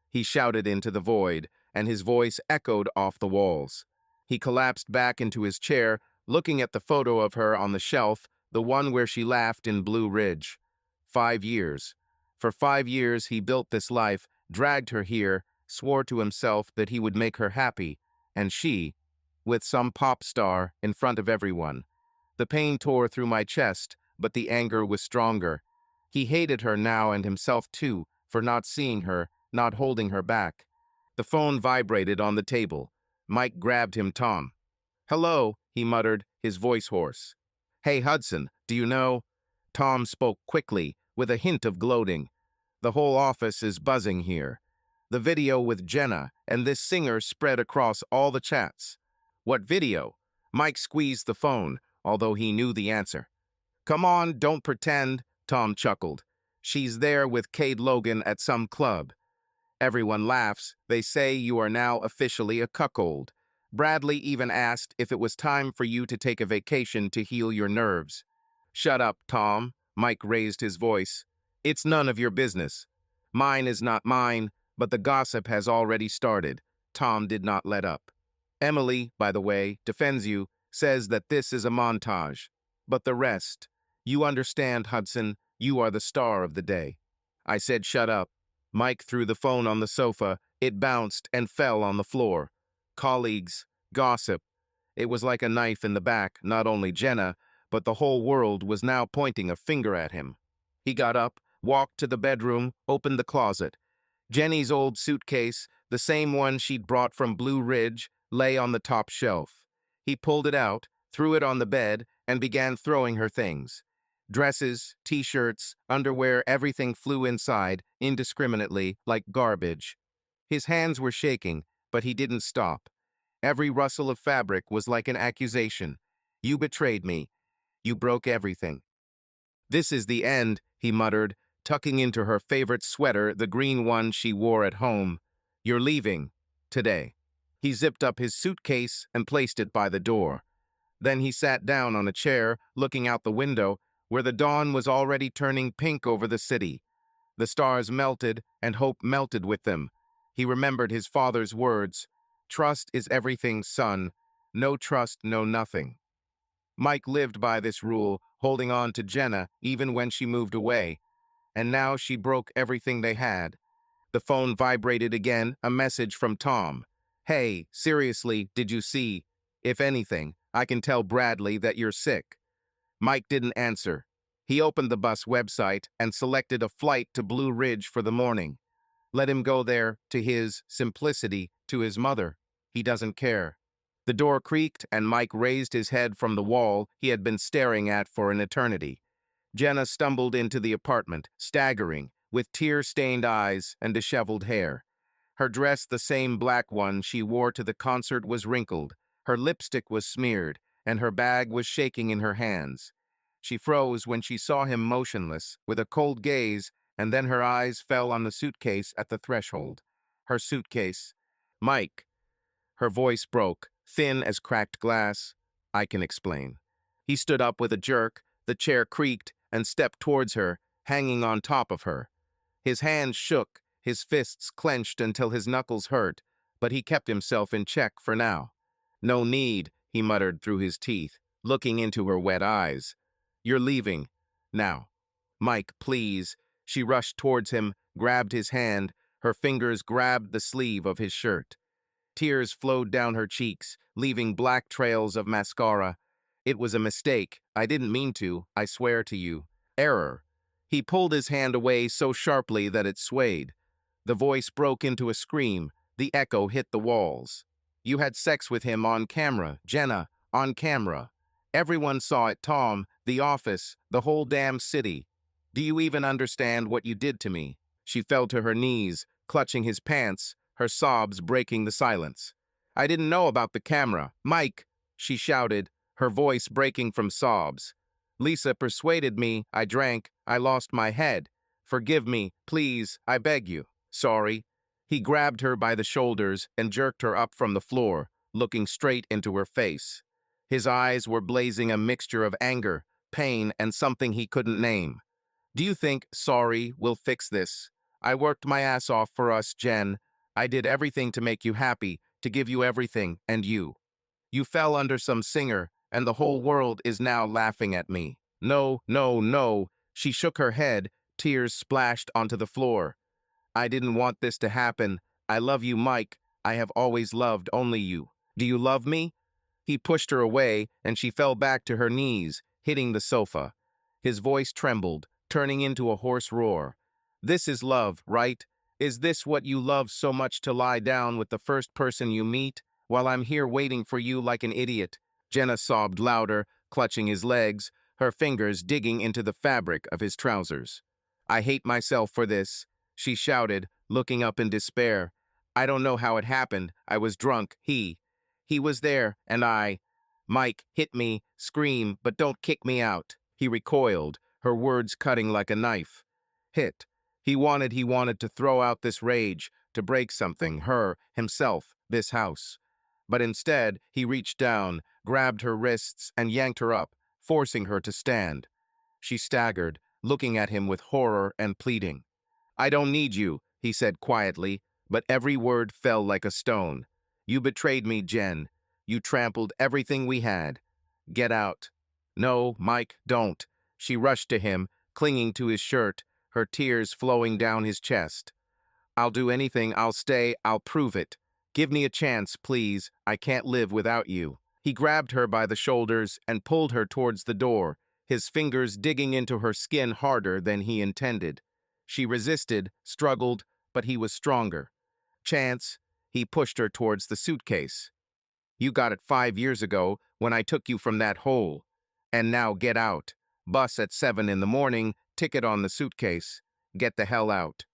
He shouted into the void, and his voice echoed off the walls. He collapsed back into his chair, looking at the photo of her on the shelf, the one where she laughed in Blue Ridge. 5 years. For 5 years he built this life, dragged her here, swore to himself that he would make her happy, and she, with some pop star in front of everyone. The pain tore through my chest, but the anger was stronger. He hated her now and himself too, for not seeing her, not holding her back. The phone vibrated on the table. Mike grabbed him. Tom. Hello, he muttered, his voice hoarse. Hey, Hudson, do you know? Tom spoke quickly, with a hint of gloating. The whole office is buzzing here. The video with Jenna and this singer spread across all the chats. What video? Mike squeezed the phone, although he knew the answer. Come on, don't pretend, Tom chuckled. She's there with Cade Logan at some club. Everyone laughs. They say you are now officially a cuckold. Bradley even asked if it was time for you to take a vacation to heal your nerves. Shut up, Tom. Mike raised his voice. It's none of your business. Mine is not mine, but the gossip has already started. Tom did not let up. Emily, by the way, defends you, says that this is a montage. But the rest. You understand, Hudson. You are the star of the day. I said shut up. Mike threw the phone on the sofa. It bounced and fell on the floor. Colleagues, gossip. It was like a knife in the back. Not only Jenna, but the whole world was now pointing a finger at him. He got up, walked to the bedroom, opened the closet. Jenny's old suitcase, the same one she'd brought from Blue Ridge, lay on the top shelf. He pulled it out, threw it on the bed, and began throwing her things. Dresses, t-shirts, underwear, everything flew inside, indiscriminately, like garbage. His hands were shaking, but he didn't stop. Every rustle of fabric was like an accusation. You betrayed me. You broke everything. This is the end, he muttered, tucking into her favorite sweater, the green one she wore at home. You're leaving. Today. He zipped up his suitcase and placed it by the door. Then he sat down on a chair, looking out the window, where the dawn was already turning pink over the city. The stars melted, and hope melted with them. He remembered his father's words. Trust is everything, son. No trust, no nothing. Mike lived by this rule, holding on to Jenna even when she moved away. And now she broke everything they had. The phone vibrated again, a message from Tom. Hey, seriously, did you see? If anything, I can tell Bradley that you're sick. Mike didn't answer. He opened the bus website and selected a flight to Blue Ridge for the morning. Let him go there, to his simplicity, to his mother. He doesn't care. The door creaked and Mike raised his head from the wall he had been staring at for an eternity. Jenna stumbled into the apartment, staggering, with tear-stained eyes and disheveled hair. Her dress, the same black one she wore to the concert, was wrinkled. Her lipstick was smeared, and her bag was shaking in her hands. She froze when she saw him motionless, with a cold gaze, and then her eyes fell on the suitcase at the threshold. Her suitcase. Mike. Her voice broke, thin as cracked glass. I can explain. He stood up with a jerk, the chair creaked, and stepped towards her, hanging on top of her. His hands shook, his fists clenched until his knuckles hurt, but he kept himself in check for now. No need, he muttered through his teeth, looking into her wet eyes. You're leaving. Now. Mike, please. She rushed towards him, grabbed his hand, her fingers grabbed the sleeve of his shirt. Tears flowed down her cheeks, leaving black trails of mascara. It was a mistake. I didn't mean to, I swear to you. Error. He pulled his hand away so sharply that it swayed. The voice broke into a scream. The echo hit the walls. You had sex with him on camera, Jenna, on camera. Everyone saw it, Tom, the office, the whole damn city. Do you even understand what you did to me? She fell to her knees, clutching his pants, her sobs breaking the silence. I didn't know about the camera. Mike, she shouted, her voice breaking from sobs. Lisa persuaded me, I drank, I lost my head. Forgive me, please, I beg you. Sorry. He grabbed her by the shoulders and jerked her up from the floor, looking straight into her face. His eyes were blazing a mixture of anger, pain, and something he couldn't name. Do you think sorry will fix this? I worked my ass off for us, Jen. I did everything to make you happy, to give you everything, and you. You fell under some singer, and the whole world is now laughing at me. No, no, no. She shook her head, tears splashed onto the floor. I didn't want this to happen. I love you, Mike. I have always loved only you. Do you love me? He pushed her away, and she fell back to her knees, hitting the sofa. His voice trembled, turning into a hoarse roar. This is love, right? Is this what you love so much, to lie down with the first person you meet, while I'm here waiting for you like an idiot? Jenna sobbed louder, clutching his legs, her fingers digging into the fabric of his trousers. I hate myself for this, she shouted, looking up in despair. I don't know how it happened. I was drunk. He was there, and Mike, hit me, scream, but don't kick me out. He recoiled, her words cutting like a knife. Hit. He wanted to throw out this rage, to break something, her, himself, this house. But instead, he reached down, grabbed her wrists, and yanked her up, forcing her to stand. She staggered, looking at him with horror and pleading. I don't need you, he said quietly, but every word fell like a stone. You betrayed me, Jen. You trampled everything we had. Get out. No, Mike, don't. She rushed to him, clinging to his shirt, her tears flowing down his chest. I'll do anything, I'll stay, I'll prove it. Give me a chance, please. I can't live without you. He grabbed her by the shoulders and pulled her towards the door, his fingers digging into her skin harder than he intended. She resisted, struggled, but he was stronger. Chance, he pushed her towards the suitcase. You got it 5 years ago when I took you from that hole. And now get out. Bus at 7 in the morning, ticket on the suitcase. Get the hell out.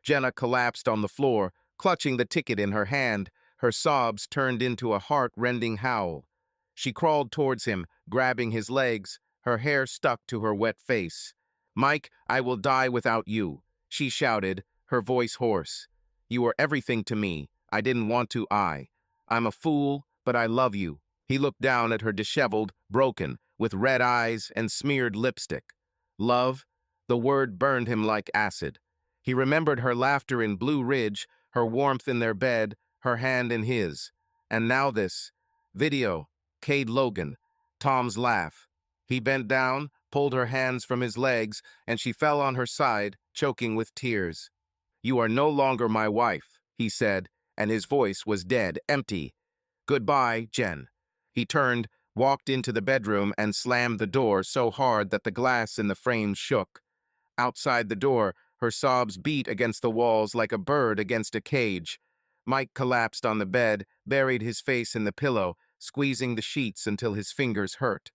Jenna collapsed on the floor, clutching the ticket in her hand. Her sobs turned into a heart-rending howl. She crawled towards him, grabbing his legs, her hair stuck to her wet face. "Mike, I will die without you," she shouted, her voice hoarse. "You are everything to me. I didn't want to, I'm a fool, but I love you." He looked down at her disheveled, broken, with red eyes and smeared lipstick. Love? The word burned him like acid. He remembered her laughter in Blue Ridge, her warmth in their bed, her hand in his. And now this. Video. Cade Logan. Tom's laugh. He bent down, pulled her hands from his legs, and she fell on her side, choking with tears. "You are no longer my wife," he said, and his voice was dead, empty. "Goodbye, Jen." He turned, walked into the bedroom, and slammed the door so hard that the glass in the frame shook. Outside the door, her sobs beat against the walls like a bird against a cage. Mike collapsed on the bed, buried his face in the pillow, squeezing the sheets until his fingers hurt.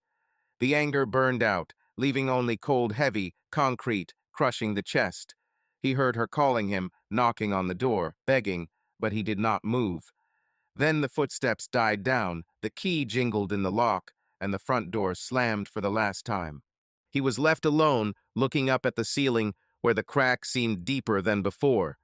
The anger burned out, leaving only cold, heavy concrete crushing the chest. He heard her calling him, knocking on the door, begging, but he did not move. Then the footsteps died down, the key jingled in the lock, and the front door slammed for the last time. He was left alone, looking up at the ceiling, where the crack seemed deeper than before.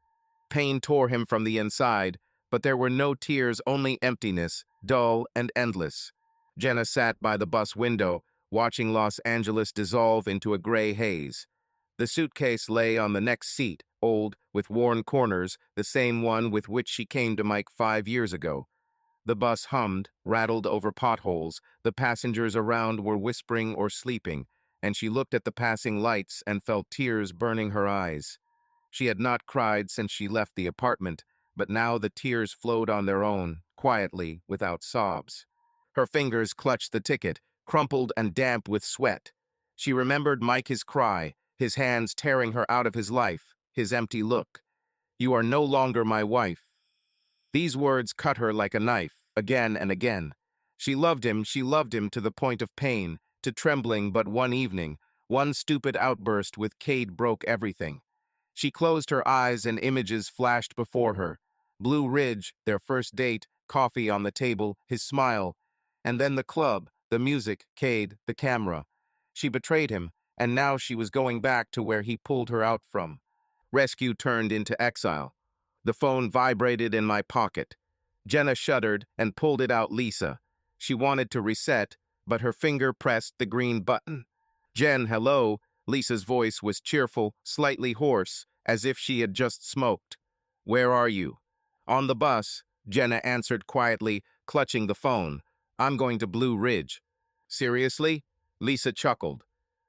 Pain tore him from the inside, but there were no tears, only emptiness, dull and endless. Jenna sat by the bus window, watching Los Angeles dissolve into a gray haze. The suitcase lay on the next seat, old, with worn corners, the same one with which she came to Mike 5 years ago. The bus hummed, rattled over potholes, the passengers around were whispering or sleeping, and she looked at the passing lights and felt tears burning her eyes. She had not cried since she left the apartment, but now the tears flowed on their own, quietly, without sobs. Her fingers clutched the ticket, crumpled and damp with sweat. She remembered Mike's cry, his hands tearing her out of his life, his empty look. "You are no longer my wife." These words cut her like a knife, again and again. She loved him to the point of pain, to trembling, but one evening, one stupid outburst with Cade broke everything. She closed her eyes and images flashed before her. Blue Ridge, their first date, coffee on the table, his smile. And then the club, the music, Cade, the camera. She betrayed him, and now she was going back to where he pulled her out from. Rescue turned into exile. The phone vibrated in my pocket. Jenna shuddered and pulled it out. Lisa. She wanted to reset, but her finger pressed the green button. "Jen, hello." Lisa's voice was cheerful, slightly hoarse, as if she had just smoked. "Where are you?" "On the bus," Jenna answered quietly, clutching the phone. "I'm going to Blue Ridge." "Seriously?" Lisa chuckled.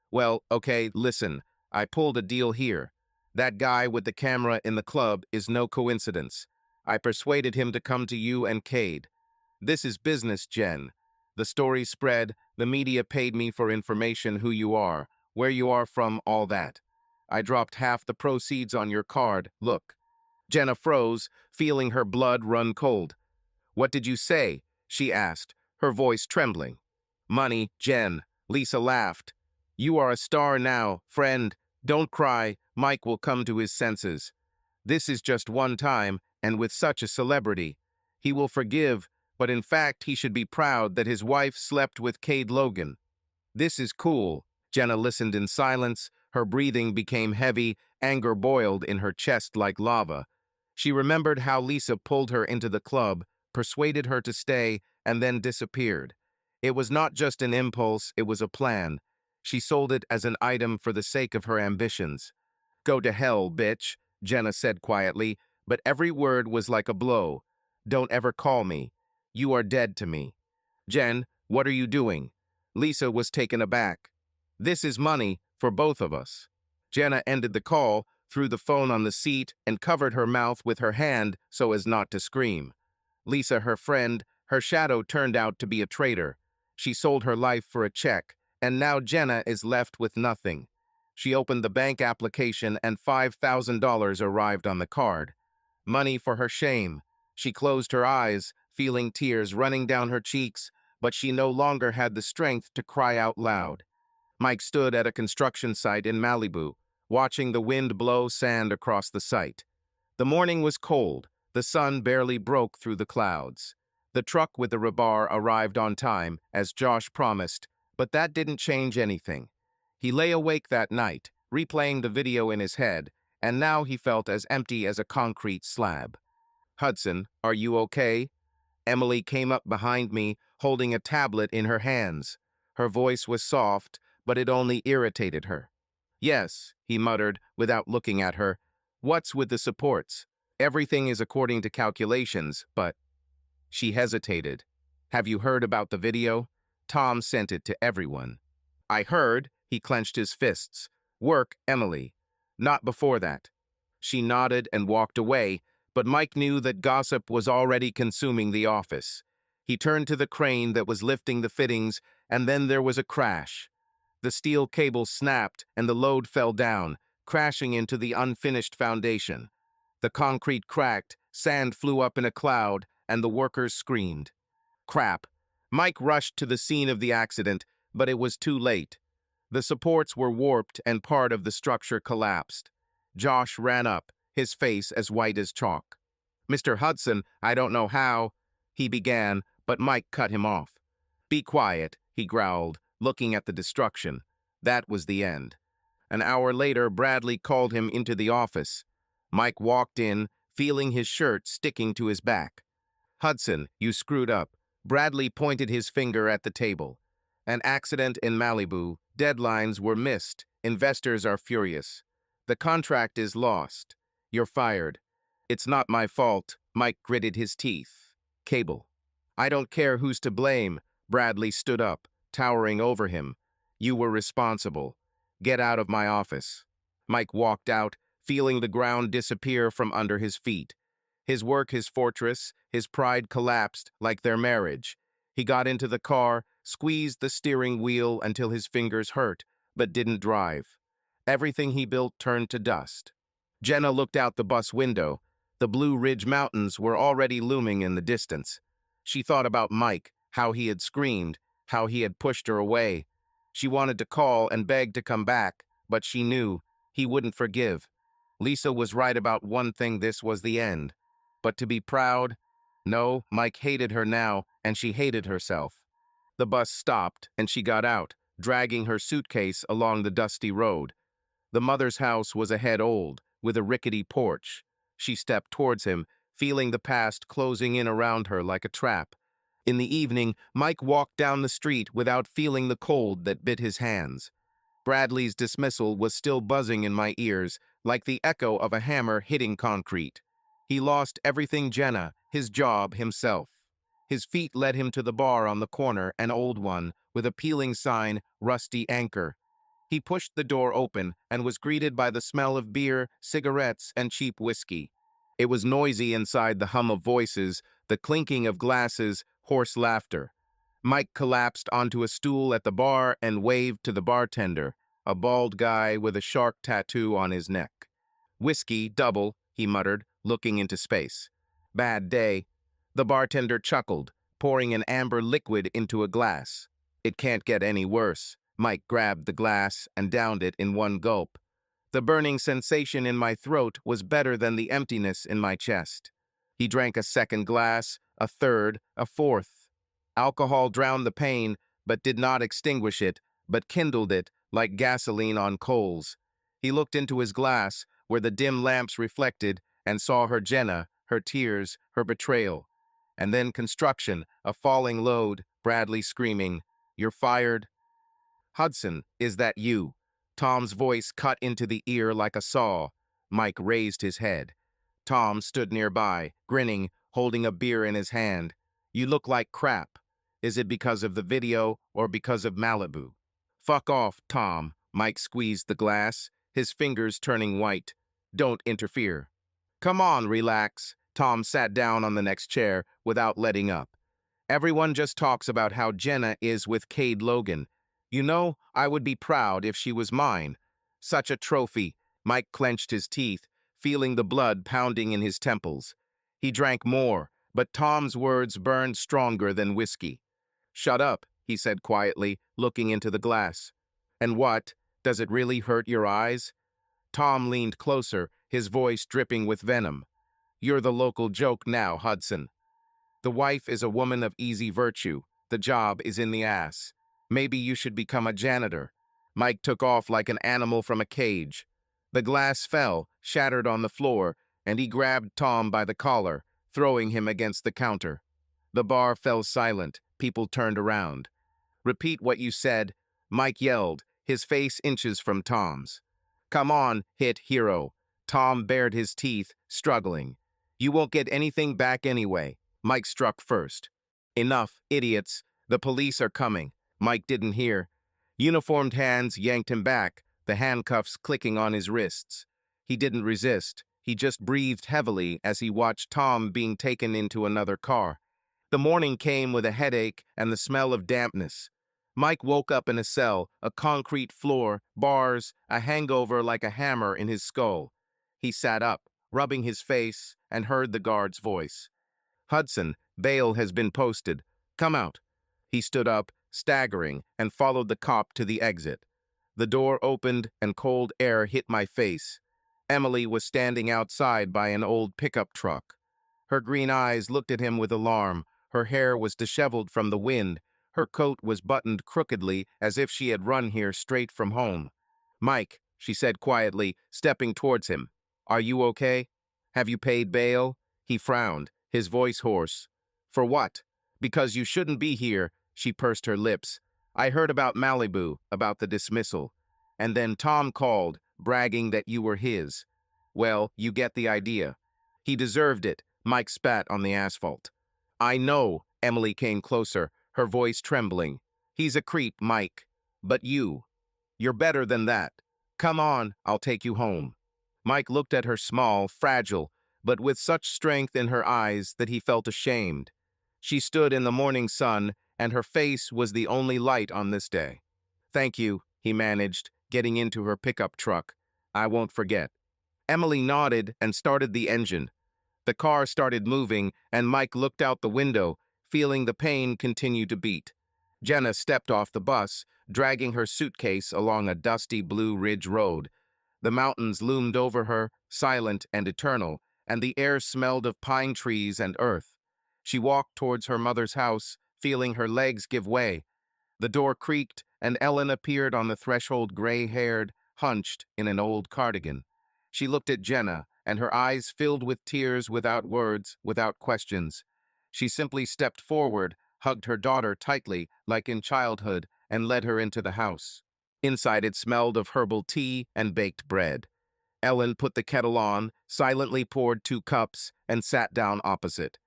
"Well, okay, listen. I pulled a deal here. That guy with the camera in the club is no coincidence. I persuaded him to come to you and Cade. This is business, Jen. The story spread, the media paid me for information, who you are, where you are from, all that. I dropped half the proceeds on your card, look." Jenna froze, feeling her blood run cold. "What did you say?" she asked, her voice trembling. "Money, Jen." Lisa laughed. "You are a star now, friend. Don't cry, Mike will come to his senses. This is just one time, and with such a celebrity. He will forgive, but in fact he should be proud that his wife slept with Cade Logan. This is cool." Jenna listened in silence, her breathing became heavy, anger boiled in her chest like lava. She remembered how Lisa pulled her into the club, persuaded her to stay, and then disappeared. It was not just an impulse, it was a plan. She sold it as an item for the sake of her ambitions. "Go to hell, bitch," Jenna said quietly, but every word was like a blow. "Don't ever call me. You are dead to me." "Jen, what are you doing?" Lisa was taken aback. "This is money for both of us." Jenna ended the call, threw the phone on the seat, and covered her mouth with her hand so as not to scream. Lisa, her friend, Her shadow turned out to be a traitor. She sold her life for a check, and now Jenna is left with nothing. She opened the bank application and $5,000 arrived on the card. Money for her shame. She closed her eyes, feeling tears running down her cheeks, but she no longer had the strength to cry out loud. Mike stood at a construction site in Malibu, watching the wind blow sand across the site. The morning was cold. The sun barely broke through the clouds. The truck with the rebar arrived on time, as Josh promised, but that didn't change anything. He lay awake that night, replaying the video in his head, and now he felt as empty as a concrete slab. "Hudson, are you okay?" Emily came up behind me, holding a tablet in her hands. Her voice was soft, but it only irritated her. "Yes," he muttered, without looking at her. "What's with the supports? Everything is according to calculations, but—" She hesitated. "Have you heard about the video? Tom sent it to everyone." "I heard," he clenched his fists. "Work, Emily. Not before that." She nodded and walked away, but Mike knew that gossip was already consuming the office. He turned to the crane that was lifting the fittings, and then there was a crash. The steel cable snapped and the load fell down, crashing into the unfinished foundation. The concrete cracked, sand flew up in a cloud, and the workers screamed. Crap. Mike rushed to the scene of the accident, but it was too late. The supports were warped and part of the structure collapsed. Josh ran up, his face as white as chalk. "Mr. Hudson, I don't know how," he began, but Mike cut him off. "Be quiet," he growled, looking at the destruction. That was the end. An hour later, Bradley called him into the office. Mike walked in, feeling his shirt sticking to his back. "Hudson, you screwed up." Bradley pointed his finger at the table. "An accident in Malibu. Deadlines were missed. Investors are furious. The contract is lost. You're fired." "It's not my fault." Mike gritted his teeth. "Cable." "I don't care who's to blame." Bradley stood up, towering over him. "You were responsible. Get out of my office." Mike walked out, feeling the ground disappear from under his feet. His work, his fortress, his pride collapsed like their marriage. He got into the car, squeezed the steering wheel until his fingers hurt, but didn't drive. Everything he built turned to dust. Jenna looked out the bus window. The Blue Ridge Mountains were already looming in the distance. She thought about Mike, how he had screamed, how he had pushed her away. She wanted to call and beg to come back, but she knew he wouldn't forgive. Lisa was right about one thing: this was the end. But to be proud? No, Mike hated her now, and she hated herself. The bus stopped, and she got out, dragging her suitcase along the dusty road. The mother's house was a head old, with a rickety porch. She stepped towards him, feeling the past closing in around her like a trap. In the evening, Mike walked down the street without feeling the cold that bit his hands. Bradley's dismissal was still buzzing in my ears, like the echo of a hammer hitting concrete. He lost everything: Jenna, his job, himself. His feet led him to the bar on the corner, an old one, with a peeling sign, "Rusty Anchor." He pushed the door open and was greeted by the smell of beer, cigarettes, and cheap whiskey. It was noisy inside: the hum of voices, the clinking of glasses, hoarse laughter. Mike collapsed onto a stool at the bar and waved to the bartender, a bald guy with a shark tattoo on his neck. "Whiskey, double," he muttered, looking into space. "Bad day." The bartender chuckled, pouring an amber liquid into a glass. "It can't get any worse." Mike grabbed the glass and downed it in one gulp. The burning sensation in my throat was better than the emptiness in my chest. He drank a second glass, a third, a fourth. Alcohol drowned the pain, but did not extinguish it, but kindled it like gasoline on coals. He looked into his glass, where the dim lamps reflected, and saw her Jenna, her tears, her betrayal. And then construction, a falling load, Bradley screaming, "You're fired." "Hudson, is that you?" Tom's voice cut into the ear like a saw. Mike raised his head. Tom stood nearby, grinning, holding a beer in his hand. "You look like crap. Is it because of the video or because of Malibu?" "Fuck off, Tom." Mike squeezed the glass, his fingers turning white. "Don't interfere." "Come on, relax." Tom sat down on the next chair without letting up. Everyone just talks about how Jenna is with Cade Logan. You know, I would be proud if she was mine. Such a trophy. Mike clenched his teeth, feeling the blood pounding in his temples. He drank more, but Tom's words burned stronger than whiskey. "Shut up," he said quietly, looking into the glass. "And what? Does it really hurt your eyes?" Tom leaned closer, his voice dripping with venom. "You're the local joke now, Hudson. The wife is a woman of easy virtue. The job is in the ass. Maybe you should become a janitor." Mike took off like an animal from a cage. The glass fell, shattered on the floor, and he grabbed Tom by the collar, throwing him against the counter. The bar fell silent. People turned around. "Repeat what you said," Mike yelled, his face inches from Tom's. "Come on, hit hero." Tom bared his teeth, struggling. "You won't get anything back anyway." Mike struck first. "Enough, idiots. The police are coming." Mike didn't hear. Uniformed hands yanked him back, the handcuffs clicking on his wrists. He didn't resist. He just breathed heavily as he watched Tom being taken into another car. The morning came with a headache and the smell of dampness. Mike woke up in a cell, a concrete floor, bars, a hangover like a hammer in his skull. He sat up, rubbing his face, and heard the guard's voice. "Hudson, bail has been posted. Come out." He stood up, staggering, and followed the cop to the exit. The door opened and cold air hit my face. Emily was standing outside by an old pickup truck. Her green eyes looked at him with alarm. Her hair was disheveled from the wind. Her coat was buttoned crookedly as if she had run here straight from home. "Mike," she said quietly, stepping towards him. "Are you okay? Have you paid bail?" He frowned, his voice hoarse. "For what?" "Because you shouldn't be here," she pursed her lips. "I heard about Malibu, about the dismissal. And then Tom called, bragging that you were his. Well, you get the idea. He deserved it." Mike spat on the asphalt. "I know." Emily came closer, her voice trembling. "He's a creep, Mike. But you're better than that. Come on, I'll take you home." Mike looked at her small, fragile, but with such strength in her eyes that he felt ashamed. She stood in the morning sun, and her face was the only light on this day. "Thank you," he managed, getting into her pickup truck. "I won't forget." Emily nodded and started the engine. The car started moving, and Mike looked out the window, feeling the pain continue to beat. Jenna stepped off the bus, dragging her suitcase along a dusty Blue Ridge road. The mountains loomed over her, silent and eternal, and the air smelled of pine trees and earth. She walked towards her mother's house, feeling her legs give way. The door creaked, and Ellen appeared on the threshold, gray-haired, hunched in an old cardigan. She looked at Jenna, and her eyes filled with tears, without words, without questions. She simply stepped forward, hugged her daughter tightly, like in childhood, and led her into the house. Inside it smelled of herbal tea and baked bread. Ellen put the kettle on, silently poured 2 cups, and sat down opposite.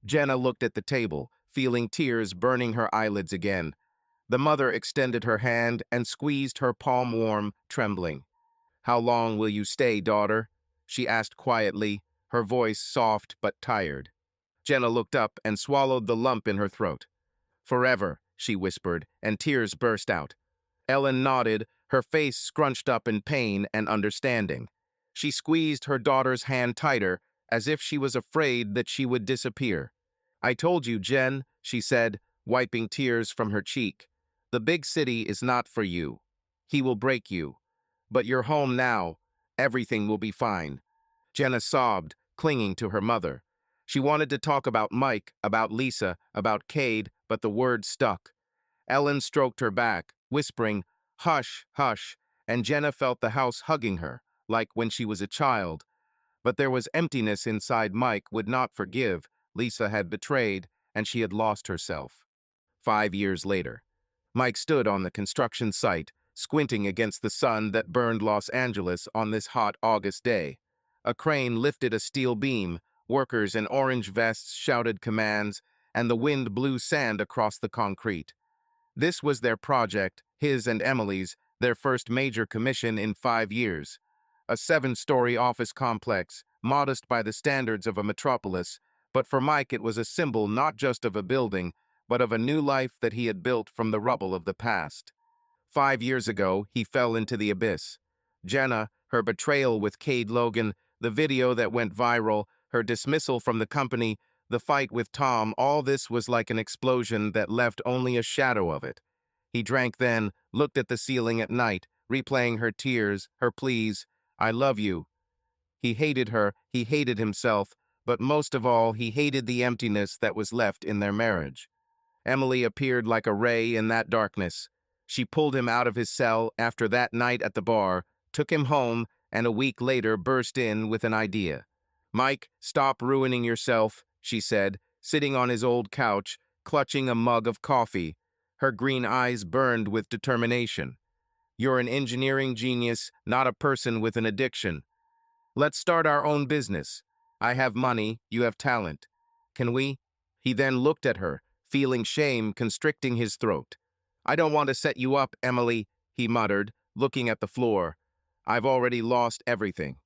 Jenna looked at the table, feeling tears burning her eyelids again. The mother extended her hand and squeezed her palm warm, trembling. "How long will you stay, daughter?" she asked quietly, her voice soft but tired. Jenna looked up and swallowed the lump in her throat. "Forever," she whispered, and tears burst out. Ellen nodded, her face scrunched up in pain and understanding. She squeezed her daughter's hand tighter, as if she was afraid that she would disappear. "I told you, Jen," she said, wiping tears from her cheek. "The big city is not for you. He will break you. But you're home now. Everything will be fine." Jenna sobbed, clinging to her mother. She wanted to talk about Mike, about Lisa, about Cade, but the words stuck. Ellen stroked her back, whispering, "Hush, hush," and Jenna felt the house hugging her, like when she was a child. But there was emptiness inside. Mike would not forgive. Lisa had betrayed, and she had lost herself. 5 years later, Mike stood on the construction site, squinting against the sun that burned Los Angeles on this hot August day. A crane lifted a steel beam, workers in orange vests shouted commands, and the wind blew sand across the concrete. This was their project, his and Emily's, their first major commission in 5 years. A 7-story office complex, modest by the standards of a metropolis, but for Mike it was a symbol not just of a building, but of a new life that he had built from the rubble of the past. 5 years ago, he fell into the abyss. Jenna, her betrayal with Cade Logan, the video that went viral, her dismissal from the company, the fight with Tom, all this was like an explosion that left only a shadow of it. He drank then, looked at the ceiling at night, replaying her tears, her pleas, "I love you." He hated her, he hated himself, but most of all, he hated the emptiness that was left in their marriage. Emily appeared like a ray in that darkness. She pulled him out of his cell after that night at the bar, took him home, and a week later burst in with an idea. "Mike, stop ruining yourself," she said, sitting on his old couch, clutching a mug of coffee. Her green eyes burned with determination. "You're an engineering genius, not a person with an addiction. Let's start our own business. I have money, you have talent. Can we?" He then looked at her, feeling shame constricting his throat. "I don't want to set you up, Emily," he muttered, looking at the floor. "I've already lost everything."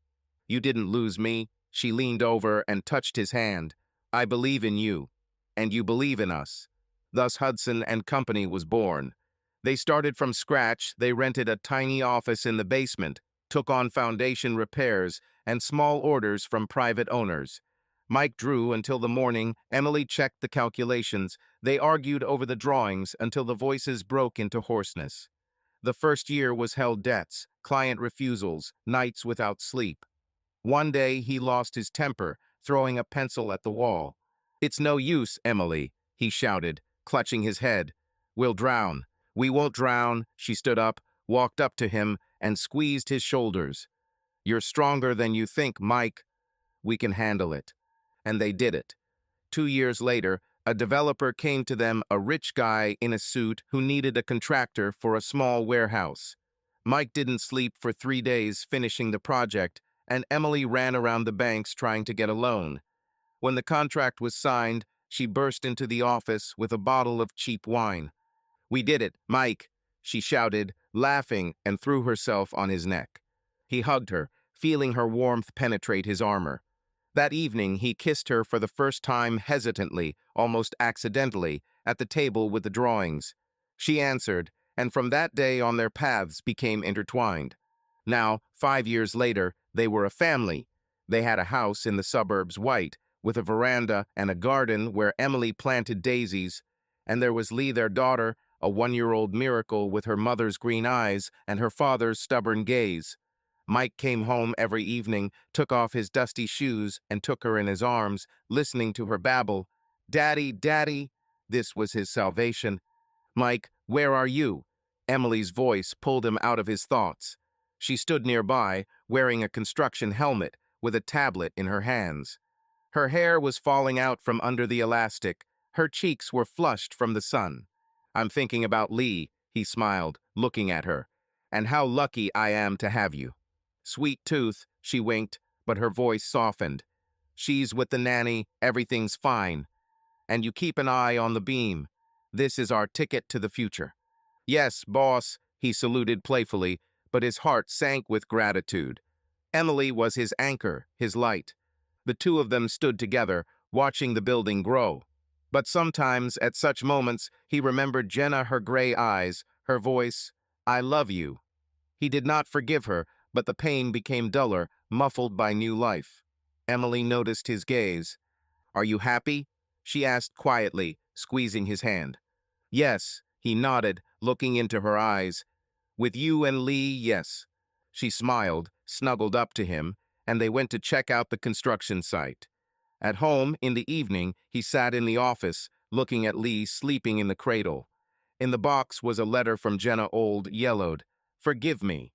"You didn't lose me." She leaned over and touched his hand. "I believe in you, and you believe in us." Thus Hudson and Company was born. They started from scratch, they rented a tiny office in the basement, took on foundation repairs and small orders from private owners. Mike drew until the morning, Emily checked the calculations. They argued over the drawings until the voices broke into hoarseness. The first year was hell debts, client refusals, nights without sleep. One day he lost his temper, throwing a pencil at the wall. "It's no use, Emily," he shouted, clutching his head. "We'll drown." "We won't drown." She stood up, walked up to him, and squeezed his shoulders. "You're stronger than you think, Mike. We can handle it." And they did it. 2 years later, a developer came to them, a rich guy in a suit who needed a contractor for a small warehouse. Mike didn't sleep for 3 days finishing the project, and Emily ran around the banks trying to get a loan. When the contract was signed, she burst into the office with a bottle of cheap wine. "We did it, Mike," she shouted, laughing, and threw herself on his neck. He hugged her, feeling her warmth penetrate his armor. That evening, he kissed her for the first time hesitantly, almost accidentally, at the table with the drawings. She answered, and from that day on their paths became intertwined. Now, 5 years later, they were a family. They had a house in the suburbs, white, with a veranda and a garden where Emily planted daisies, and there was Lee, their daughter, a 1-year-old miracle with her mother's green eyes and her father's stubborn gaze. Mike came home every evening, took off his dusty shoes, and took her in his arms, listening to her babble. "Daddy, Daddy." This was his salvation. "Mike, where are you?" Emily's voice pulled him out of his thoughts. She stood nearby, wearing a construction helmet, with a tablet in her hands. Her hair was falling out from under the elastic. Her cheeks were flushed from the sun. "I'm thinking about Lee," he smiled, looking at her. "And how lucky I am to have you." "Sweet tooth," she winked, but her voice softened. "She's with the nanny, everything's fine. And you keep an eye on the beam. This is our ticket to the future." "Yes, boss," he saluted playfully, but his heart sank with gratitude. Emily was his anchor, his light. The two of them stood together, watching the building grow. But sometimes, at such moments, he remembered Jenna, her gray eyes, her voice, "I love you." He did not forgive her, but the pain became duller, muffled by new life. Emily noticed his gaze. "Are you happy?" she asked quietly, squeezing his hand. "Yes," he nodded, looking into her eyes. "With you and Lee, yes." She smiled, snuggled up to him, and they went to check out the construction site. At home, in the evening, he sat in the office, looking at Lee sleeping in the cradle. In the box was a letter from Jenna, old, yellowed. "Forgive me."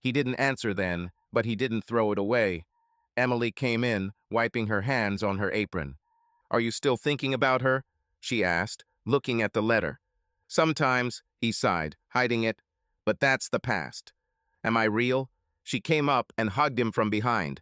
He didn't answer then, but he didn't throw it away. Emily came in, wiping her hands on her apron. "Are you still thinking about her?" she asked, looking at the letter. "Sometimes," he sighed, hiding it, "but that's the past." "Am I real?" She came up and hugged him from behind.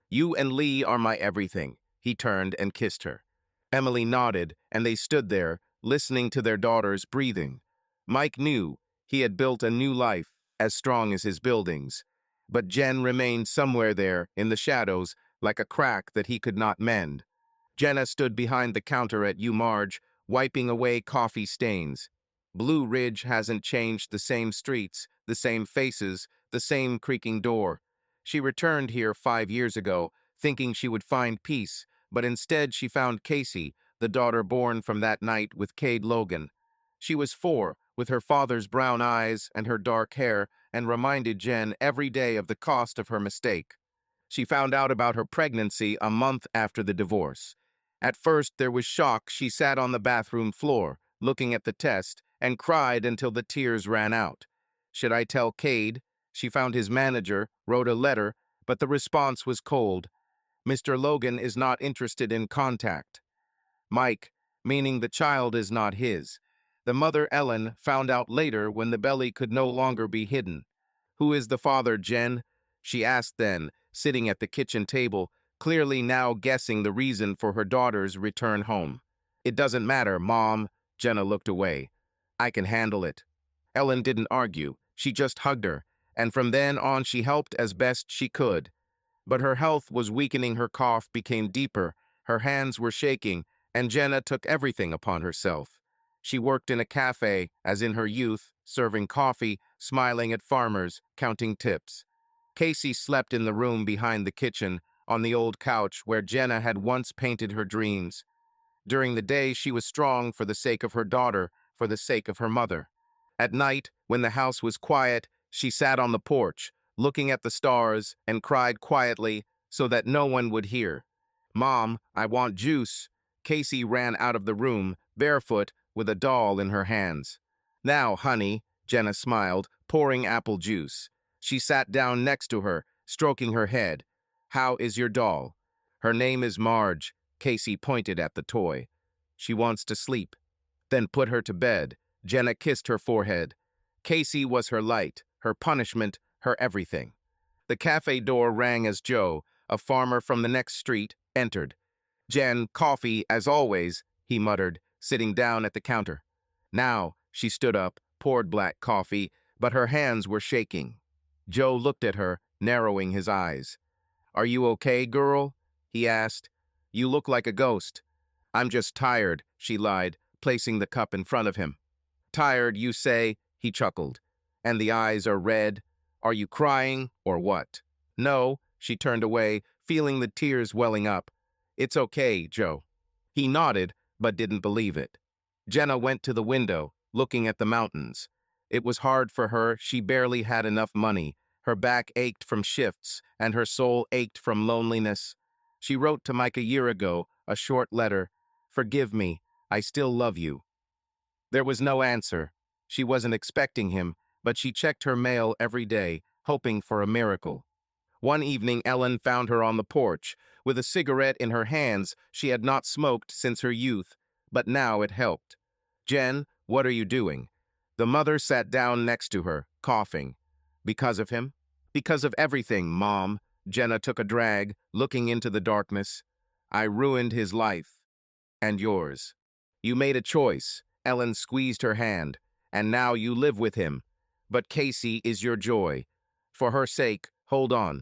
"You and Lee are my everything." He turned and kissed her. Emily nodded, and they stood there, listening to their daughter's breathing. Mike knew he had built a new life, as strong as his buildings. But Jen remained somewhere there, in the shadows, like a crack that he could not mend. Jenna stood behind the counter at U Marge, wiping away coffee stains. Blue Ridge hasn't changed, the same streets, the same faces, the same creaking door. She returned here 5 years ago, thinking she would find peace, but instead she found Casey, the daughter born from that night with Cade Logan. She was 4, with her father's brown eyes and her dark hair, and reminded Jen every day of the cost of her mistake. She found out about her pregnancy a month after the divorce. At first there was shock. She sat on the bathroom floor, looking at the test, and cried until the tears ran out. Should I tell Cade? She found his manager, wrote a letter, but the response was cold. Mr. Logan is not interested in contact. Mike, meaning the child is not his. The mother, Ellen, found out later when the belly could no longer be hidden. Who is the father, Jen? She asked then, sitting at the kitchen table, clearly now guessing the reason for her daughter's return home. It doesn't matter, Mom. Jenna looked away. I can handle it. Ellen didn't argue. She just hugged her, and from then on she helped as best she could. But her health was weakening, her cough became deeper, her hands were shaking, and Jenna took everything upon herself. She worked in a café, as in her youth, serving coffee, smiling at farmers, counting tips. Casey slept in the room behind the kitchen, on the old couch where Jenna had once painted her dreams. During the day, she was strong for the sake of her daughter, for the sake of her mother. At night, when the house was quiet, she sat on the porch, looking at the stars, and cried quietly so that no one would hear. Mom, I want juice. Casey ran out of the room, barefoot, with a doll in her hands. Now, honey, Jenna smiled, pouring apple juice. She sat down next to her, stroking her head. How is your doll? Her name is Marge. Casey pointed at the toy. She wants to sleep. Then put her to bed. Jenna kissed her forehead. Casey was her light, her punishment, her everything. The cafe door rang as Joe, a farmer from the next street, entered. Jen, coffee, as always, he muttered, sitting down at the counter. Now, she stood up, poured black coffee, but her hands were shaking. Joe looked at her, narrowing his eyes. Are you okay, girl? He asked. You look like a ghost. I'm just tired, she lied, placing the cup in front of him. Tired, you say? He chuckled. And the eyes are red. Are you crying, or what? No, she turned away, feeling the tears welling up. It's okay, Joe. He nodded, but didn't believe it. Jenna went to the window, looking at the mountains. It was hard for her. She barely had enough money. Her back ached from shifts, and her soul ached from loneliness. She wrote to Mike a year ago, a short letter. Forgive me. I still love you. There was no answer. She wasn't expecting him, but she checked her mail every day, hoping for a miracle. One evening, Ellen found her on the porch, with a cigarette in her hands. She had not smoked since her youth, but now it helped. Jen, what are you doing? The mother sat down next to her, coughing. Because of him? Because of everything, Mom. Jenna took a drag, looking into the darkness. I ruined his life. And yours. You made a choice. Ellen squeezed her hand. And now you live with him. But Casey is your joy. For her sake, hold on.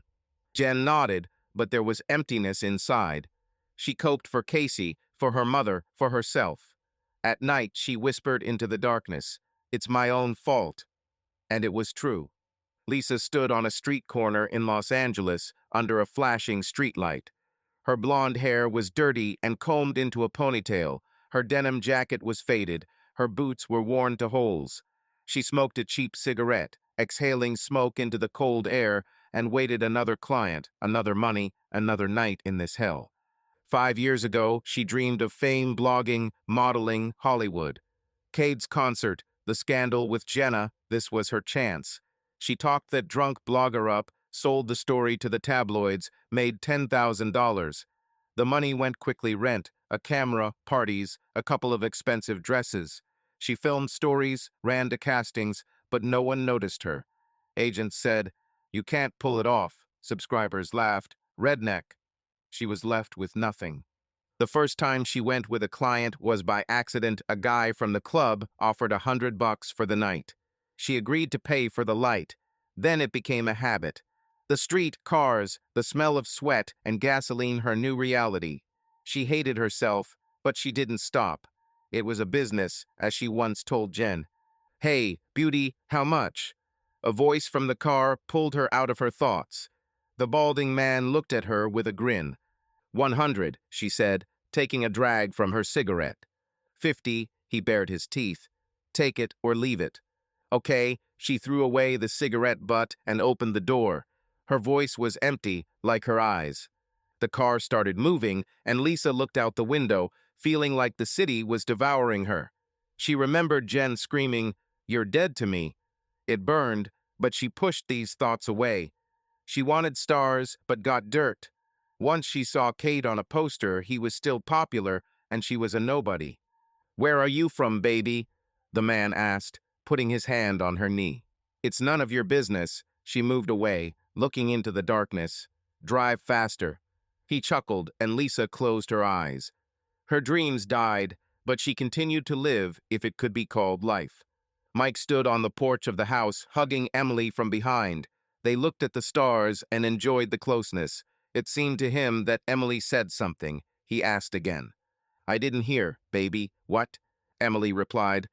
Jen nodded, but there was emptiness inside. She coped for Casey, for her mother, for herself. At night, she whispered into the darkness, It's my own fault. And it was true. Lisa stood on a street corner in Los Angeles under a flashing streetlight. Her blonde hair was dirty and combed into a ponytail. Her denim jacket was faded. Her boots were worn to holes. She smoked a cheap cigarette, exhaling smoke into the cold air, and waited another client, another money, another night in this hell. 5 years ago, she dreamed of fame, blogging, modeling, Hollywood. Cade's concert, the scandal with Jenna, this was her chance. She talked that drunk blogger up, sold the story to the tabloids, made $10,000. The money went quickly: rent, a camera, parties, a couple of expensive dresses. She filmed stories, ran to castings, but no one noticed her. Agents said, You can't pull it off. Subscribers laughed. Redneck. She was left with nothing. The first time she went with a client was by accident. A guy from the club offered $100 for the night. She agreed to pay for the light. Then it became a habit. The street, cars, the smell of sweat and gasoline, her new reality. She hated herself, but she didn't stop. It was a business, as she once told Jen. "Hey, beauty, how much?" A voice from the car pulled her out of her thoughts. The balding man looked at her with a grin. 100, she said, taking a drag from her cigarette. 50, he bared his teeth. Take it or leave it. Okay, she threw away the cigarette butt and opened the door. Her voice was empty, like her eyes. The car started moving, and Lisa looked out the window, feeling like the city was devouring her. She remembered Jen screaming, "You're dead to me." It burned, but she pushed these thoughts away. She wanted stars, but got dirt. Once she saw Kate on a poster, he was still popular, and she was a nobody. "Where are you from, baby?" the man asked, putting his hand on her knee. "It's none of your business." She moved away, looking into the darkness. "Drive faster." He chuckled, and Lisa closed her eyes. Her dreams died, but she continued to live, if it could be called life. Mike stood on the porch of the house, hugging Emily from behind. They looked at the stars and enjoyed the closeness. It seemed to him that Emily said something. He asked again. "I didn't hear, baby. What?" Emily replied.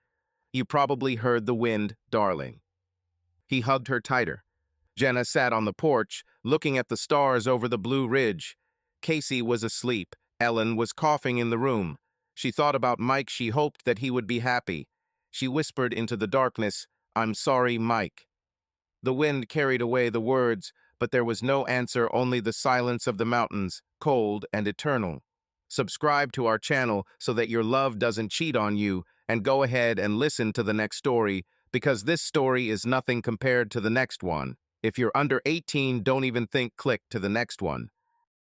"You probably heard the wind, darling." He hugged her tighter. Jenna sat on the porch, looking at the stars over the Blue Ridge. Casey was asleep. Ellen was coughing in the room. She thought about Mike. She hoped that he would be happy. She whispered into the darkness, "I'm sorry, Mike." The wind carried away the words, but there was no answer, only the silence of the mountains, cold and eternal. Subscribe to our channel so that your love doesn't cheat on you, and go ahead and listen to the next story, because this story is nothing compared to the next one. If you're under 18, don't even think click to the next one.